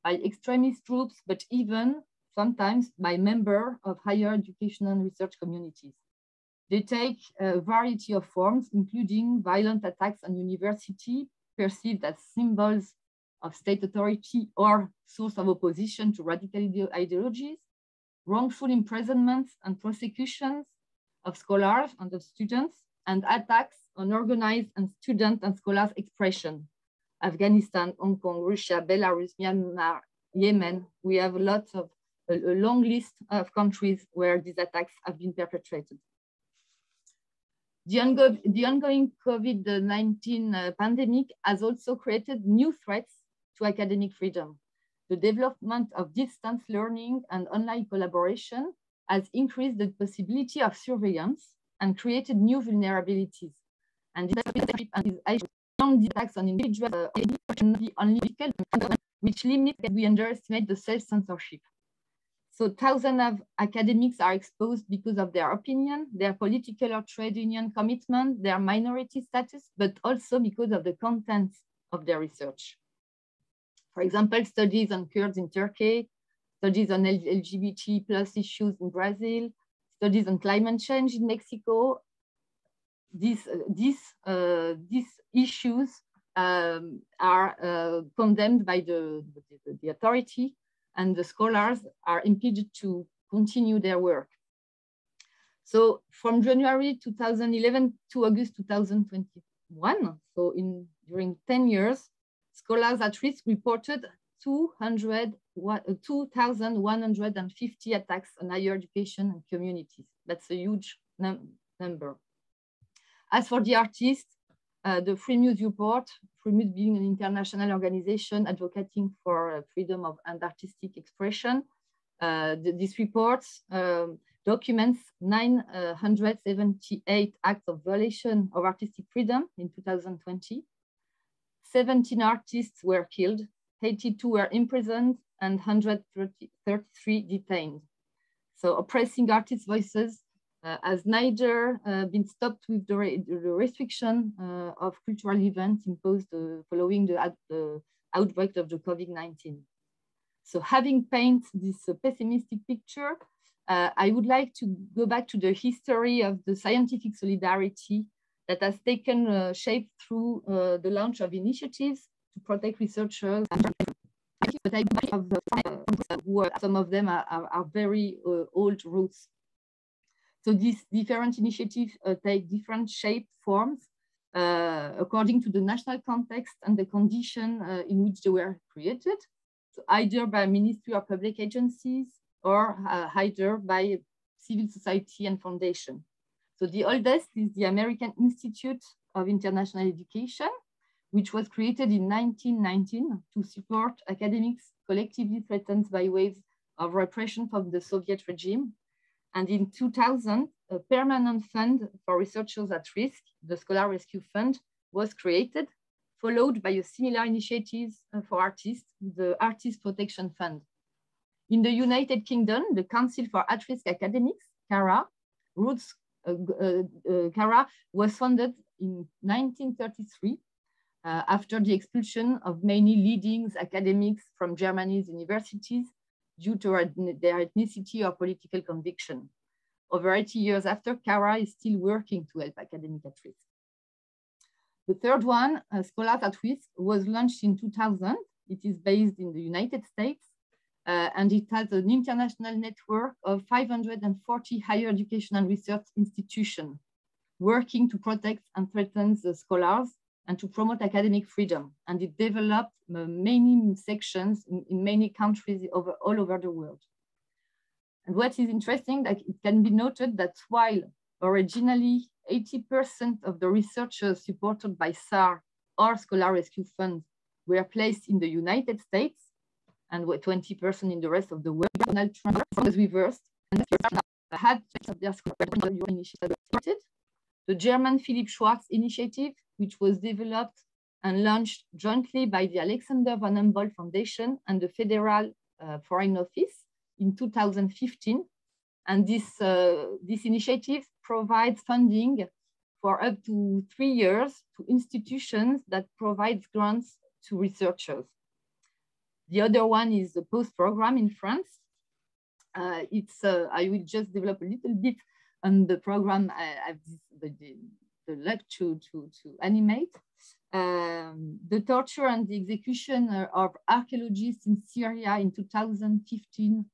Speaker 9: by extremist groups, but even sometimes by members of higher education and research communities. They take a variety of forms, including violent attacks on university, perceived as symbols of state authority or source of opposition to radical ideologies, wrongful imprisonments and prosecutions of scholars and of students, and attacks on organized and student and scholars expression. Afghanistan, Hong Kong, Russia, Belarus, Myanmar, Yemen. We have a long list of countries where these attacks have been perpetrated. The ongoing COVID-19 pandemic has also created new threats to academic freedom. The development of distance learning and online collaboration has increased the possibility of surveillance and created new vulnerabilities. And this attacks on individuals which limit that we underestimate the self-censorship. So thousands of academics are exposed because of their opinion, their political or trade union commitment, their minority status, but also because of the content of their research. For example, studies on Kurds in Turkey, studies on LGBT plus issues in Brazil, studies on climate change in Mexico. These issues are condemned by the authority, and the scholars are impeded to continue their work. So from January 2011 to August 2021, so during 10 years, Scholars at Risk reported 2,150 attacks on higher education and communities. That's a huge number. As for the artists, the Free Muse report, Free Muse being an international organization advocating for freedom of and artistic expression, this report documents 978 acts of violation of artistic freedom in 2020. 17 artists were killed, 82 were imprisoned, and 133 detained. So oppressing artists' voices has neither been stopped with the restriction of cultural events imposed following the outbreak of the COVID-19. So having painted this pessimistic picture, I would like to go back to the history of the scientific solidarity that has taken shape through the launch of initiatives to protect researchers. But I have some of them are very old roots. So these different initiatives take different shape, forms, according to the national context and the condition in which they were created. So either by ministry or public agencies, or either by civil society and foundation. So the oldest is the American Institute of International Education, which was created in 1919 to support academics collectively threatened by waves of repression from the Soviet regime. And in 2000, a permanent fund for researchers at risk, the Scholar Rescue Fund, was created, followed by a similar initiative for artists, the Artist Protection Fund. In the United Kingdom, the Council for At-Risk Academics, CARA, CARA was founded in 1933 after the expulsion of many leading academics from Germany's universities due to their ethnicity or political conviction. Over 80 years after, CARA is still working to help academics at risk. The third one, Scholars at Risk, was launched in 2000. It is based in the United States, and it has an international network of 540 higher education and research institutions working to protect and threaten the scholars and to promote academic freedom. And it developed many sections in many countries all over the world. And what is interesting, that it can be noted that while originally 80% of the researchers supported by SAR or Scholar Rescue Funds were placed in the United States, and 20% in the rest of the world, Donald Trump was reversed and had their initiative. The German Philipp Schwarz initiative, which was developed and launched jointly by the Alexander von Humboldt Foundation and the Federal Foreign Office in 2015. And this initiative provides funding for up to 3 years to institutions that provide grants to researchers. The other one is the POST program in France. I will just develop a little bit on the program I have the luck to animate. The torture and the execution of archaeologists in Syria in 2015,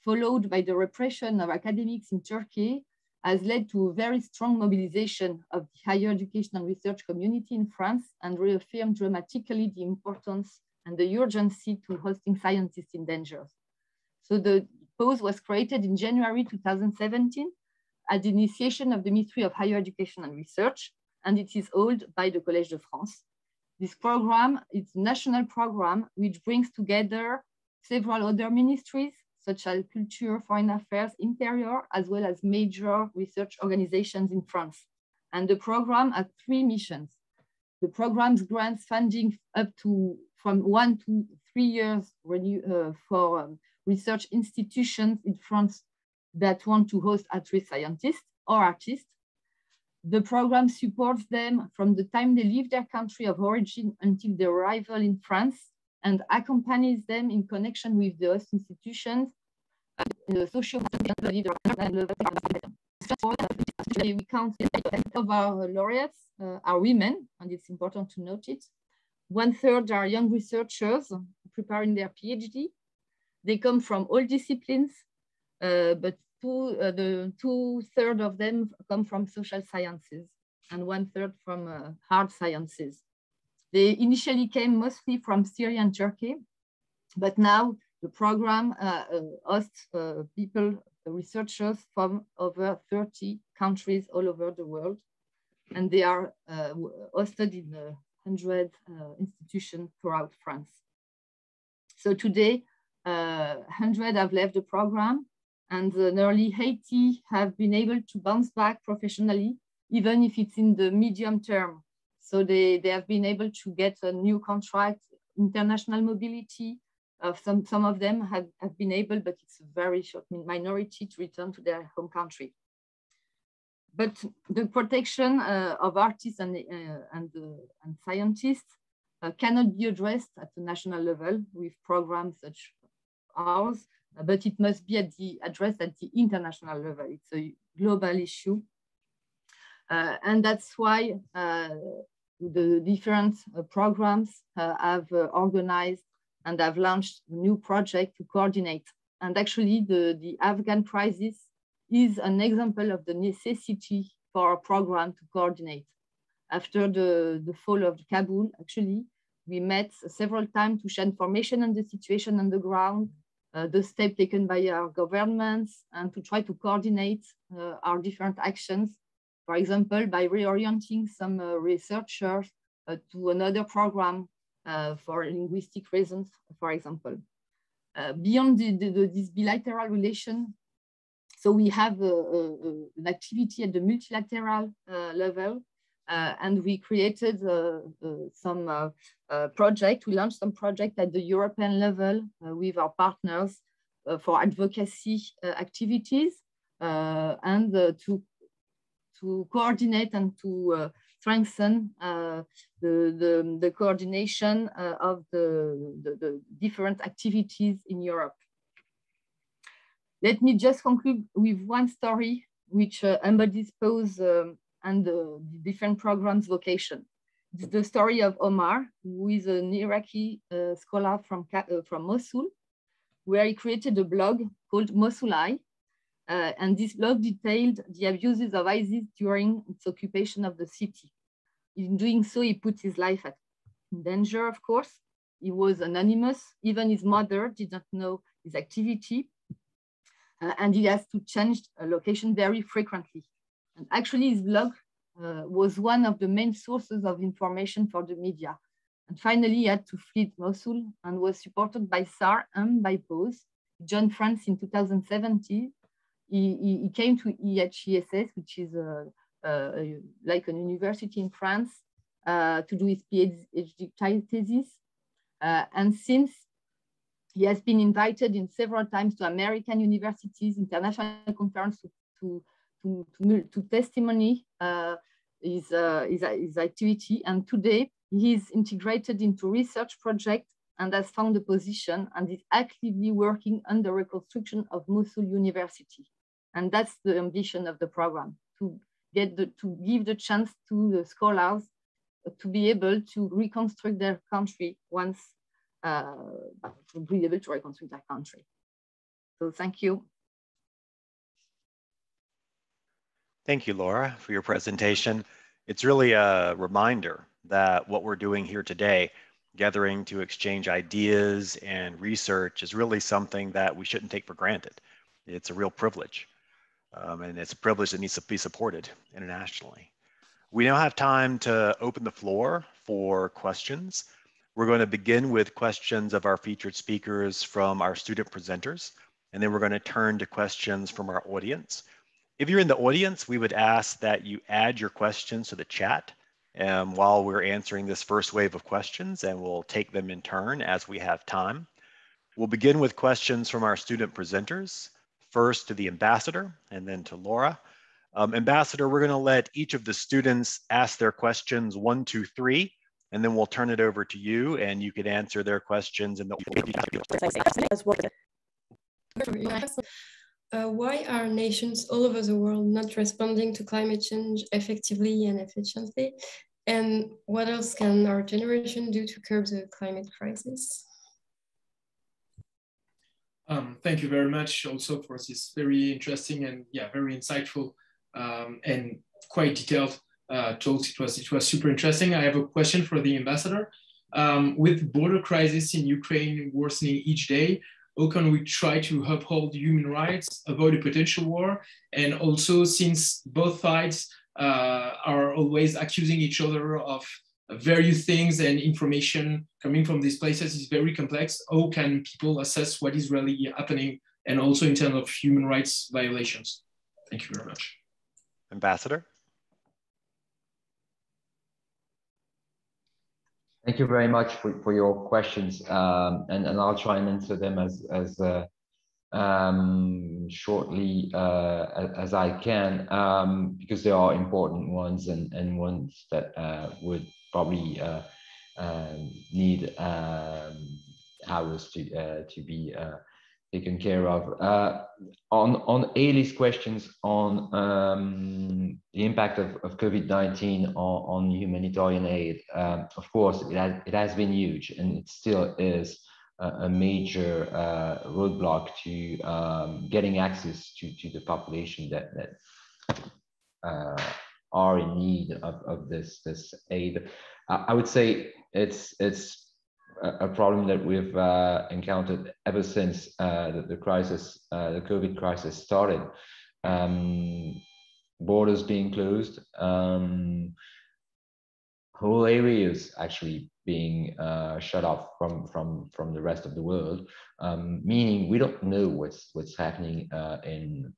Speaker 9: followed by the repression of academics in Turkey, has led to a very strong mobilization of the higher education and research community in France and reaffirmed dramatically the importance and the urgency to hosting scientists in danger. So the POSE was created in January 2017 at the initiation of the Ministry of Higher Education and Research, and it is owned by the Collège de France. This program is a national program which brings together several other ministries, such as Culture, Foreign Affairs, Interior, as well as major research organizations in France. And the program has 3 missions. The program grants funding up to from 1 to 3 years for research institutions in France that want to host at-risk scientists or artists. The program supports them from the time they leave their country of origin until their arrival in France and accompanies them in connection with the host institutions, the social we count of our laureates are women, and it's important to note it. 1/3 are young researchers preparing their PhD. They come from all disciplines, but 2/3 of them come from social sciences and 1/3 from hard sciences. They initially came mostly from Syria and Turkey, but now the program hosts researchers from over 30 countries all over the world, and they are hosted in 100 institutions throughout France. So today, 100 have left the program, and nearly 80 have been able to bounce back professionally, even if it's in the medium term. So they have been able to get a new contract, international mobility. Some of them have been able, but it's a very short minority, to return to their home country. But the protection of artists and scientists cannot be addressed at the national level with programs such as ours, but it must be addressed at the international level. It's a global issue. And that's why the different programs have organized and have launched a new project to coordinate. And actually the Afghan crisis is an example of the necessity for a program to coordinate. After the fall of Kabul, actually, we met several times to share information on the situation on the ground, the steps taken by our governments, and to try to coordinate our different actions for example, by reorienting some researchers to another program for linguistic reasons, for example. Beyond this bilateral relation, so we have an activity at the multilateral level, and we created some project. We launched some project at the European level with our partners for advocacy activities and to coordinate and to strengthen the coordination of the different activities in Europe. Let me just conclude with one story which embodies pause and the different programs' vocation. It's the story of Omar, who is an Iraqi scholar from Mosul, where he created a blog called Mosulai. And this blog detailed the abuses of ISIS during its occupation of the city. In doing so, he put his life at danger, of course. He was anonymous. Even his mother did not know his activity. And he has to change location very frequently. And actually, his blog was one of the main sources of information for the media. And finally, he had to flee Mosul and was supported by SAR and by PAUSE. He joined France in 2017. He came to EHESS, which is like an university in France, to do his PhD thesis. And since he has been invited in several times to American universities, international conferences to testimony his activity. And today he is integrated into research projects and has found a position and is actively working on the reconstruction of Mosul University. And that's the ambition of the program, to give the chance to the scholars to be able to reconstruct their country once, to be able to reconstruct their country. So thank you.
Speaker 2: Thank you, Laura, for your presentation. It's really a reminder that what we're doing here today, gathering to exchange ideas and research, is really something that we shouldn't take for granted. It's a real privilege, and it's a privilege that needs to be supported internationally. We now have time to open the floor for questions. We're going to begin with questions of our featured speakers from our student presenters, and then we're going to turn to questions from our audience. If you're in the audience, we would ask that you add your questions to the chat while we're answering this first wave of questions, and we'll take them in turn as we have time. We'll begin with questions from our student presenters, first to the ambassador and then to Laura. Ambassador, we're going to let each of the students ask their questions 1, 2, 3, and then we'll turn it over to you, and you can answer their questions in the
Speaker 4: why are nations all over the world not responding to climate change effectively and efficiently? And what else can our generation do to curb the climate crisis?
Speaker 6: Thank you very much also for this very interesting and very insightful and quite detailed talks. It was super interesting. I have a question for the ambassador. With border crisis in Ukraine worsening each day, how can we try to uphold human rights, avoid a potential war? And also, since both sides are always accusing each other of various things, and information coming from these places is very complex, how can people assess what is really happening, and also in terms of human rights violations? Thank you very much.
Speaker 2: Ambassador?
Speaker 8: Thank you very much for your questions, and I'll try and answer them as shortly as I can, because they are important ones and ones that would probably need hours to be taken care of. On Ailey's questions on the impact of COVID-19 on humanitarian aid, of course, it has been huge, and it still is a major roadblock to getting access to the population that are in need of this aid. I would say it's a problem that we've encountered ever since the crisis, the COVID crisis started. borders being closed, whole areas actually being shut off from the rest of the world, meaning we don't know what's happening in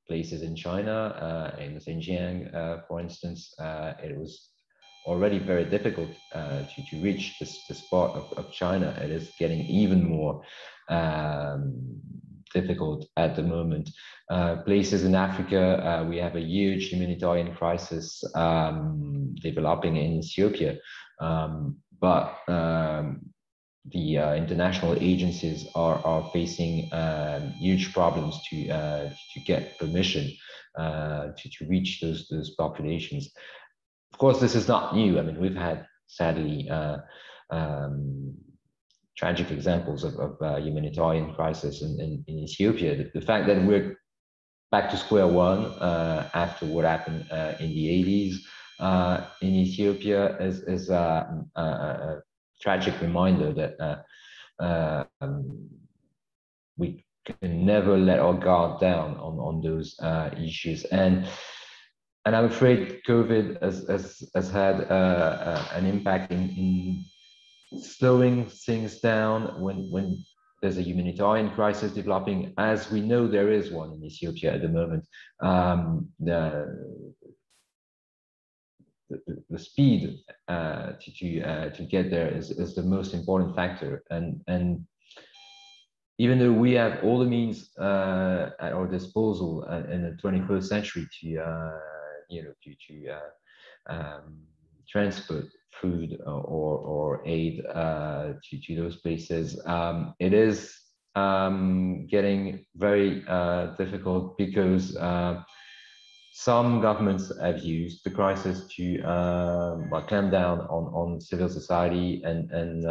Speaker 8: places in China, in Xinjiang, for instance. It was already very difficult to reach this part of China. It is getting even more difficult at the moment. Places in Africa, we have a huge humanitarian crisis developing in Ethiopia, but the international agencies are facing huge problems to get permission to reach those populations. Of course, this is not new. I mean, we've had, sadly, tragic examples of humanitarian crisis in Ethiopia. The fact that we're back to square one after what happened in the 80s in Ethiopia is a tragic reminder that we can never let our guard down on those issues. And I'm afraid COVID has had an impact in slowing things down when there's a humanitarian crisis developing, as we know there is one in Ethiopia at the moment. The speed to get there is the most important factor, and even though we have all the means at our disposal in the 21st century to transport food or aid to those places, it is getting very difficult because some governments have used the crisis to clamp down on civil society and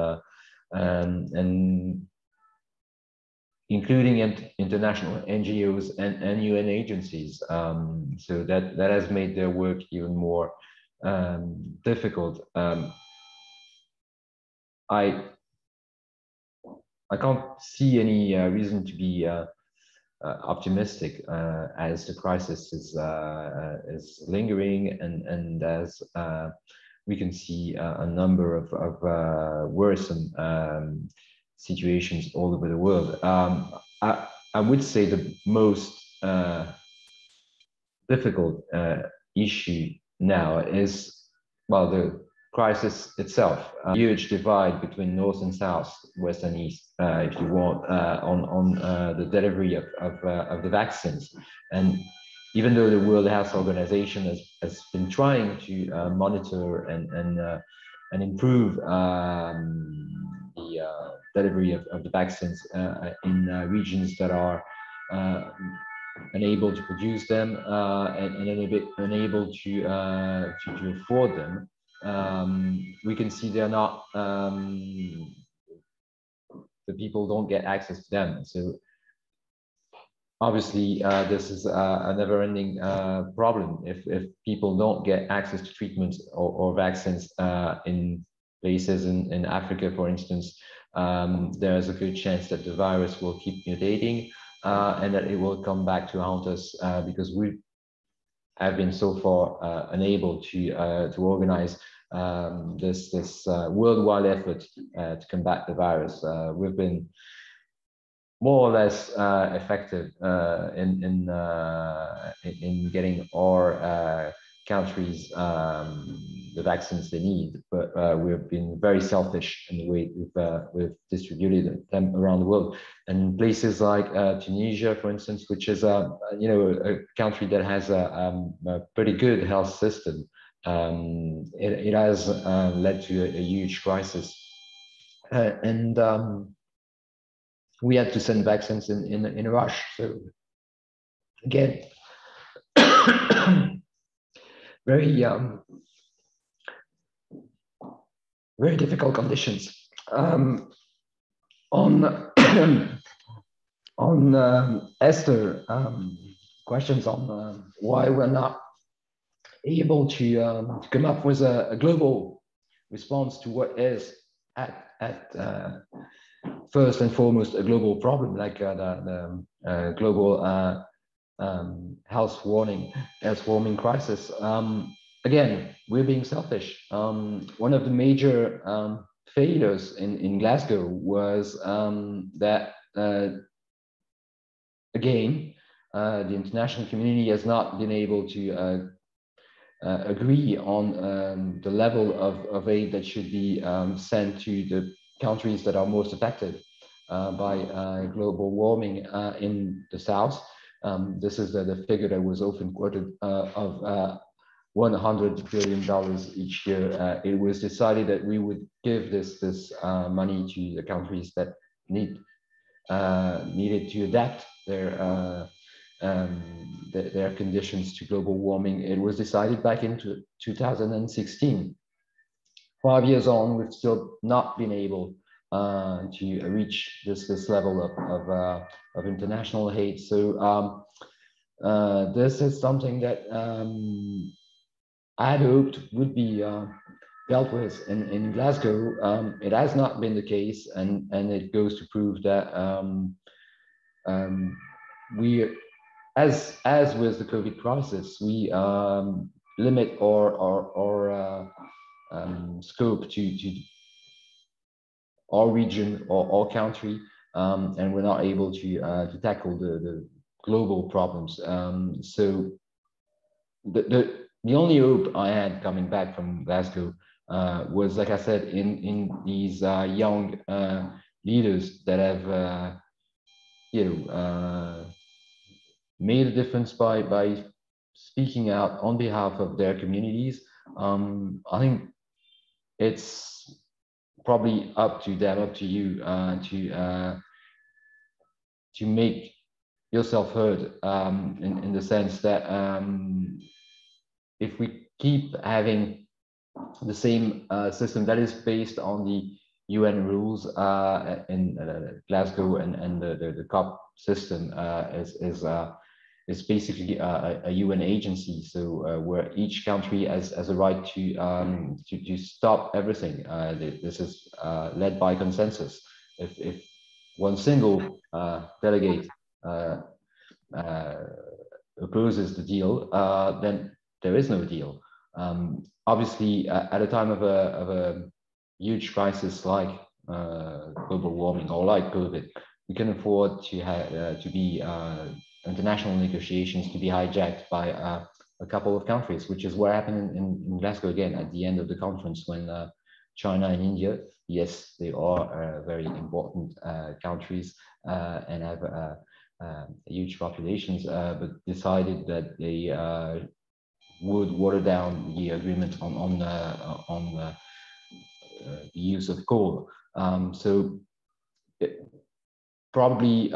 Speaker 8: including international NGOs and UN agencies. So that has made their work even more difficult. I can't see any reason to be optimistic as the crisis is lingering, and as we can see a number of worrisome situations all over the world. I would say the most difficult issue now is, well, the crisis itself, a huge divide between North and South, West and East, if you want, on the delivery of the vaccines. And even though the World Health Organization has been trying to monitor and improve the delivery of the vaccines in regions that are unable to produce them and unable to afford them, we can see they're not, the people don't get access to them. So obviously this is a never-ending problem. If people don't get access to treatments or vaccines in places in Africa, for instance, there's a good chance that the virus will keep mutating and that it will come back to haunt us because we have been so far unable to organize this worldwide effort to combat the virus. We've been more or less effective in getting our countries the vaccines they need, but we've been very selfish in the way we've distributed them around the world. And places like Tunisia, for instance, which is a country that has a pretty good health system, it has led to a huge crisis, and we had to send vaccines in a rush. So again, very very difficult conditions. On Esther, questions on why we're not able to come up with a global response to what is at first and foremost a global problem, like the global health warming crisis. Again, we're being selfish. One of the major failures in Glasgow was that, again, the international community has not been able to agree on the level of aid that should be sent to the countries that are most affected by global warming in the south. This is the figure that was often quoted of $100 billion each year. It was decided that we would give this money to the countries that needed to adapt their conditions to global warming. It was decided back in 2016. 5 years on, we've still not been able to reach this level of international aid. So this is something that I had hoped would be dealt with in Glasgow. It has not been the case, and it goes to prove that we, as with the COVID crisis, we limit our scope to our region or country, and we're not able to tackle the global problems. So the only hope I had coming back from Glasgow was, like I said, in these young leaders that have made a difference by speaking out on behalf of their communities. I think it's probably up to them, up to you, to make yourself heard, in the sense that if we keep having the same system that is based on the UN rules in Glasgow, and the COP system is basically a UN agency, so where each country has a right to stop everything. This is led by consensus. If one single delegate opposes the deal, then there is no deal. Obviously, at a time of a huge crisis like global warming or like COVID, we can afford to be international negotiations to be hijacked by a couple of countries, which is what happened in Glasgow again at the end of the conference, when China and India, yes, they are very important countries and have huge populations, but decided that they would water down the agreement on the use of coal. So it probably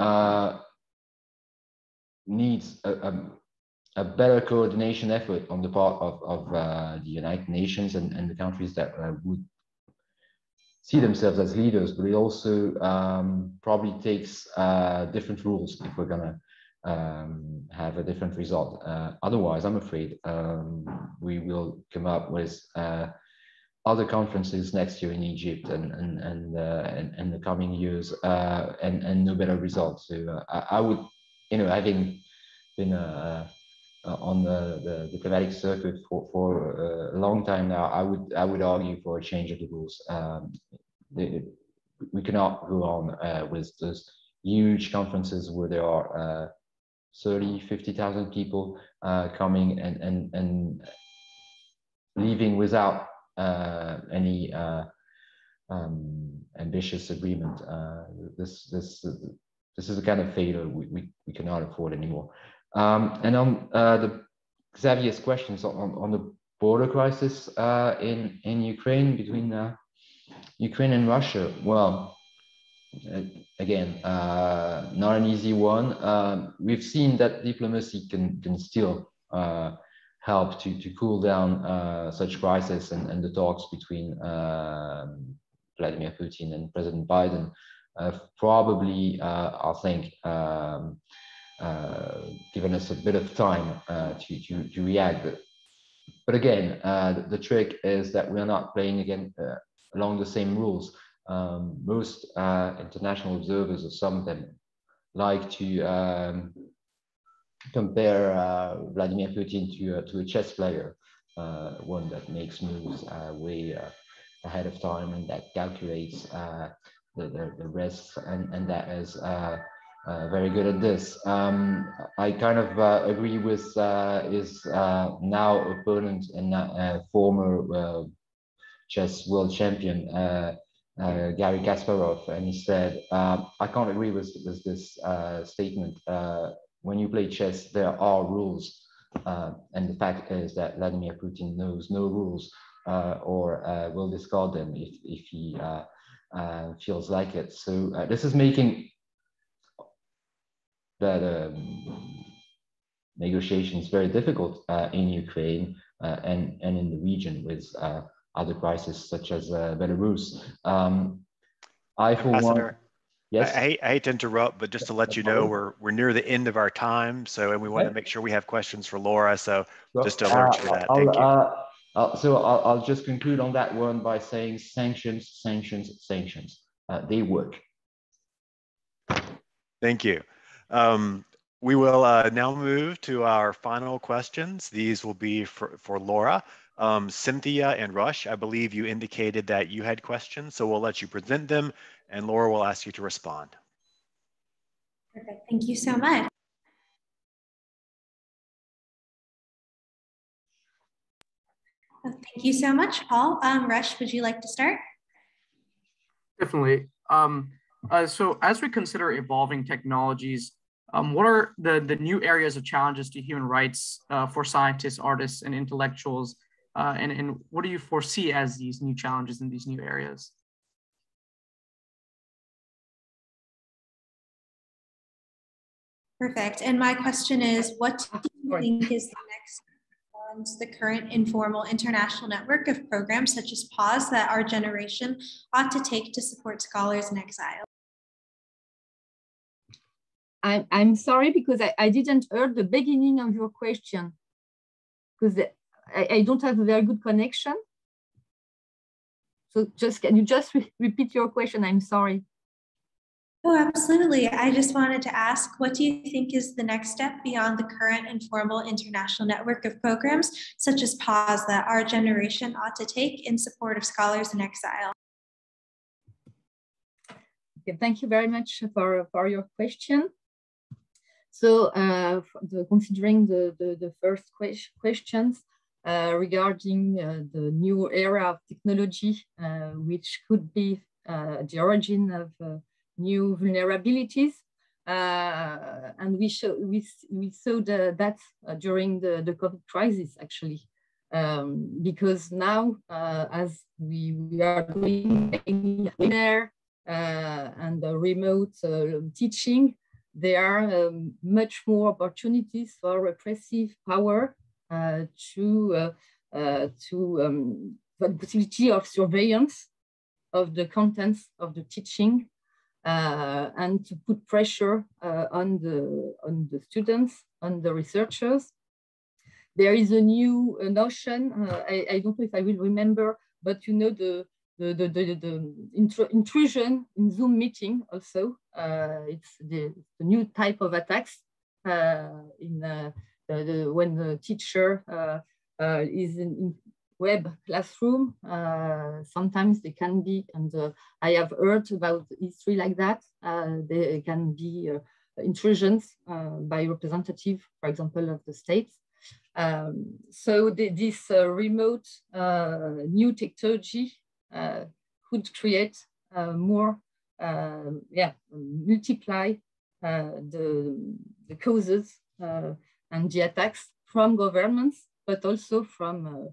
Speaker 8: needs a better coordination effort on the part of the United Nations and the countries that would see themselves as leaders, but it also probably takes different rules if we're gonna have a different result. Otherwise, I'm afraid we will come up with other conferences next year in Egypt and the coming years, and no better results. So I would, having been on the diplomatic circuit for a long time now, I would argue for a change of the rules. We cannot go on with those huge conferences where there are 30,000-50,000 people coming and leaving without any ambitious agreement. This is the kind of failure we cannot afford anymore. And on Xavier's questions on the border crisis in Ukraine, between Ukraine and Russia, well, again, not an easy one. We've seen that diplomacy can still help to cool down such crisis, and the talks between Vladimir Putin and President Biden probably, I think, given us a bit of time to react. But again, the trick is that we're not playing again along the same rules. Most international observers, or some of them, like to compare Vladimir Putin to a chess player, one that makes moves way ahead of time and that calculates the risks, and that is very good at this. I kind of agree with his now opponent and former chess world champion, Garry Kasparov, and he said, I can't agree with this statement. When you play chess, there are rules. And the fact is that Vladimir Putin knows no rules or will discard them if he feels like it. So this is making the negotiations very difficult in Ukraine and in the region with other crises such as Belarus. I, for
Speaker 2: Ambassador,
Speaker 8: one, yes.
Speaker 2: I hate to interrupt, but just to let you know, we're near the end of our time. So, and we want to make sure we have questions for Laura. So just to alert you to that. Thank you.
Speaker 8: So I'll just conclude on that one by saying sanctions, sanctions, sanctions. They work.
Speaker 2: Thank you. We will now move to our final questions. These will be for Laura. Cynthia and Rush, I believe you indicated that you had questions, so we'll let you present them and Laura will ask you to respond.
Speaker 3: Perfect. Thank you so much. Thank you so much, Paul. Rush, would you like to start?
Speaker 5: Definitely. So as we consider evolving technologies, what are the new areas of challenges to human rights for scientists, artists, and intellectuals? And what do you foresee as these new challenges in these new areas?
Speaker 3: Perfect. And my question is, what do you think is the next on the current informal international network of programs such as PAUSE that our generation ought to take to support scholars in exile?
Speaker 9: I'm sorry because I didn't hear the beginning of your question because I don't have a very good connection. So can you just repeat your question? I'm sorry.
Speaker 3: Oh, absolutely. I just wanted to ask, what do you think is the next step beyond the current informal international network of programs such as PAUSE that our generation ought to take in support of scholars in exile?
Speaker 9: Okay, thank you very much for your question. So considering the first questions regarding the new era of technology, which could be the origin of new vulnerabilities, and we saw that during the COVID crisis, actually, because now as we are doing there and the remote teaching, there are much more opportunities for repressive power to the possibility of surveillance of the contents of the teaching and to put pressure on the students, on the researchers. There is a new notion. I don't know if I will remember, but you know the intrusion in Zoom meeting also. It's the new type of attacks when the teacher is in web classroom. Sometimes they can be, and I have heard about history like that. There can be intrusions by representative, for example, of the states. So this remote new technology could create more, multiply the causes and the attacks from governments, but also from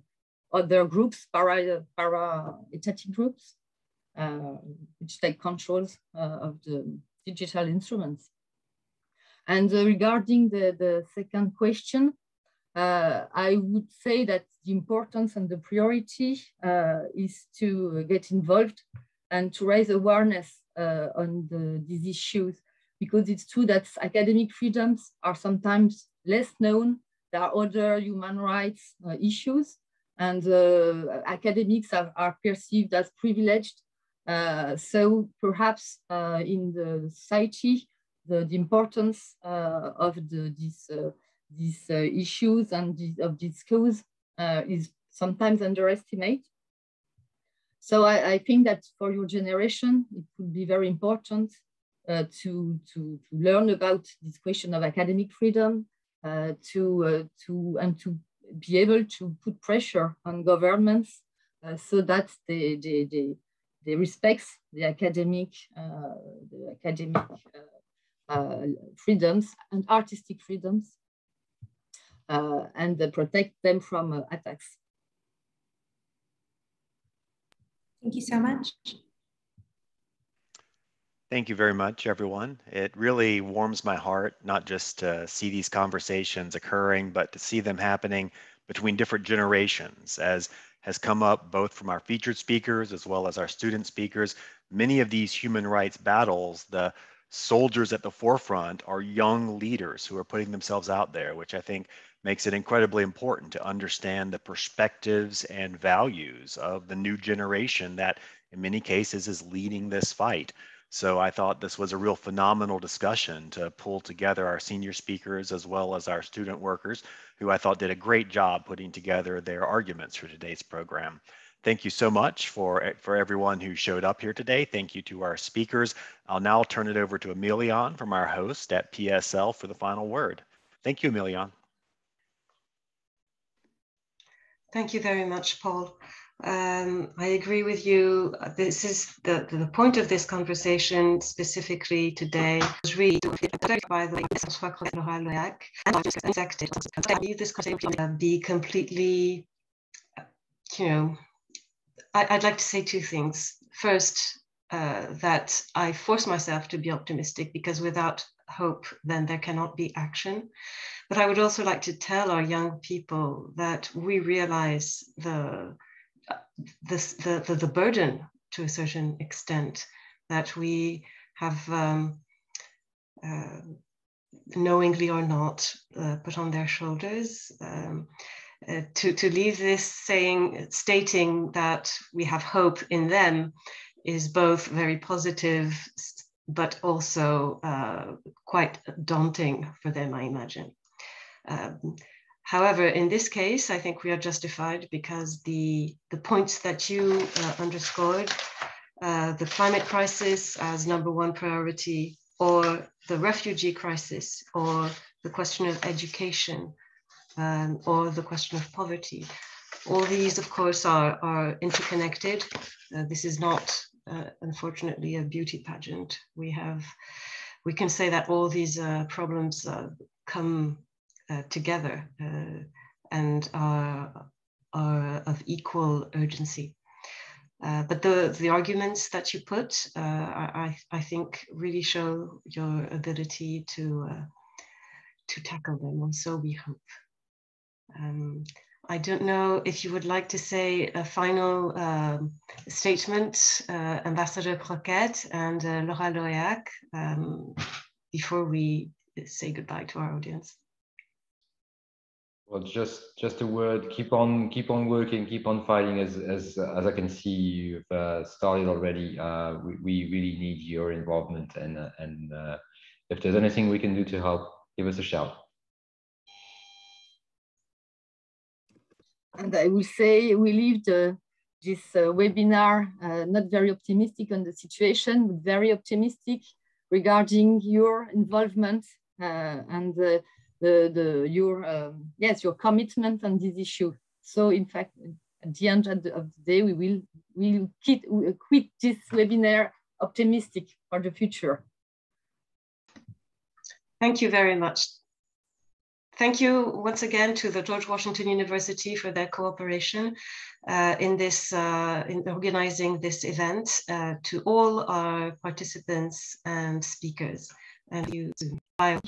Speaker 9: other groups, para-etatic groups, which take control of the digital instruments. And regarding the second question, I would say that the importance and the priority is to get involved and to raise awareness on these issues, because it's true that academic freedoms are sometimes less known. There are other human rights issues, and academics are perceived as privileged. So perhaps in the society, the importance of this these issues and of this cause is sometimes underestimated. So I think that for your generation, it would be very important to learn about this question of academic freedom, to be able to put pressure on governments so that they respect the academic freedoms and artistic freedoms, and protect them from attacks.
Speaker 3: Thank you so much.
Speaker 2: Thank you very much, everyone. It really warms my heart, not just to see these conversations occurring, but to see them happening between different generations, as has come up both from our featured speakers as well as our student speakers. Many of these human rights battles, the soldiers at the forefront are young leaders who are putting themselves out there, which I think makes it incredibly important to understand the perspectives and values of the new generation that in many cases is leading this fight. So I thought this was a real phenomenal discussion to pull together our senior speakers as well as our student workers, who I thought did a great job putting together their arguments for today's program. Thank you so much for everyone who showed up here today. Thank you to our speakers. I'll now turn it over to Emilion from our host at PSL for the final word. Thank you, Emilion.
Speaker 1: Thank you very much, Paul. I agree with you. This is the point of this conversation specifically today was really by the François Croquette and I believe this conversation be completely, I'd like to say two things. First, that I force myself to be optimistic, because without hope, then there cannot be action. But I would also like to tell our young people that we realize the burden, to a certain extent, that we have knowingly or not put on their shoulders. To leave this stating that we have hope in them is both very positive, but also quite daunting for them, I imagine. However, in this case, I think we are justified, because the points that you underscored, the climate crisis as #1 priority, or the refugee crisis, or the question of education, or the question of poverty, all these, of course, are interconnected. This is not, unfortunately, a beauty pageant. We can say that all these problems come together and are of equal urgency. But the arguments that you put, I think, really show your ability to tackle them, and so we hope. I don't know if you would like to say a final statement, Ambassador Croquette and Laura Loyac, before we say goodbye to our audience.
Speaker 8: Well, just a word. Keep on working. Keep on fighting. As I can see, you've started already. We really need your involvement, and if there's anything we can do to help, give us a shout.
Speaker 9: And I will say we leave this webinar not very optimistic on the situation, but very optimistic regarding your involvement and your commitment on this issue. So in fact, at the end of the day, we will quit this webinar optimistic for the future.
Speaker 1: Thank you very much. Thank you once again to the George Washington University for their cooperation in organizing this event, to all our participants and speakers. And you. Bye.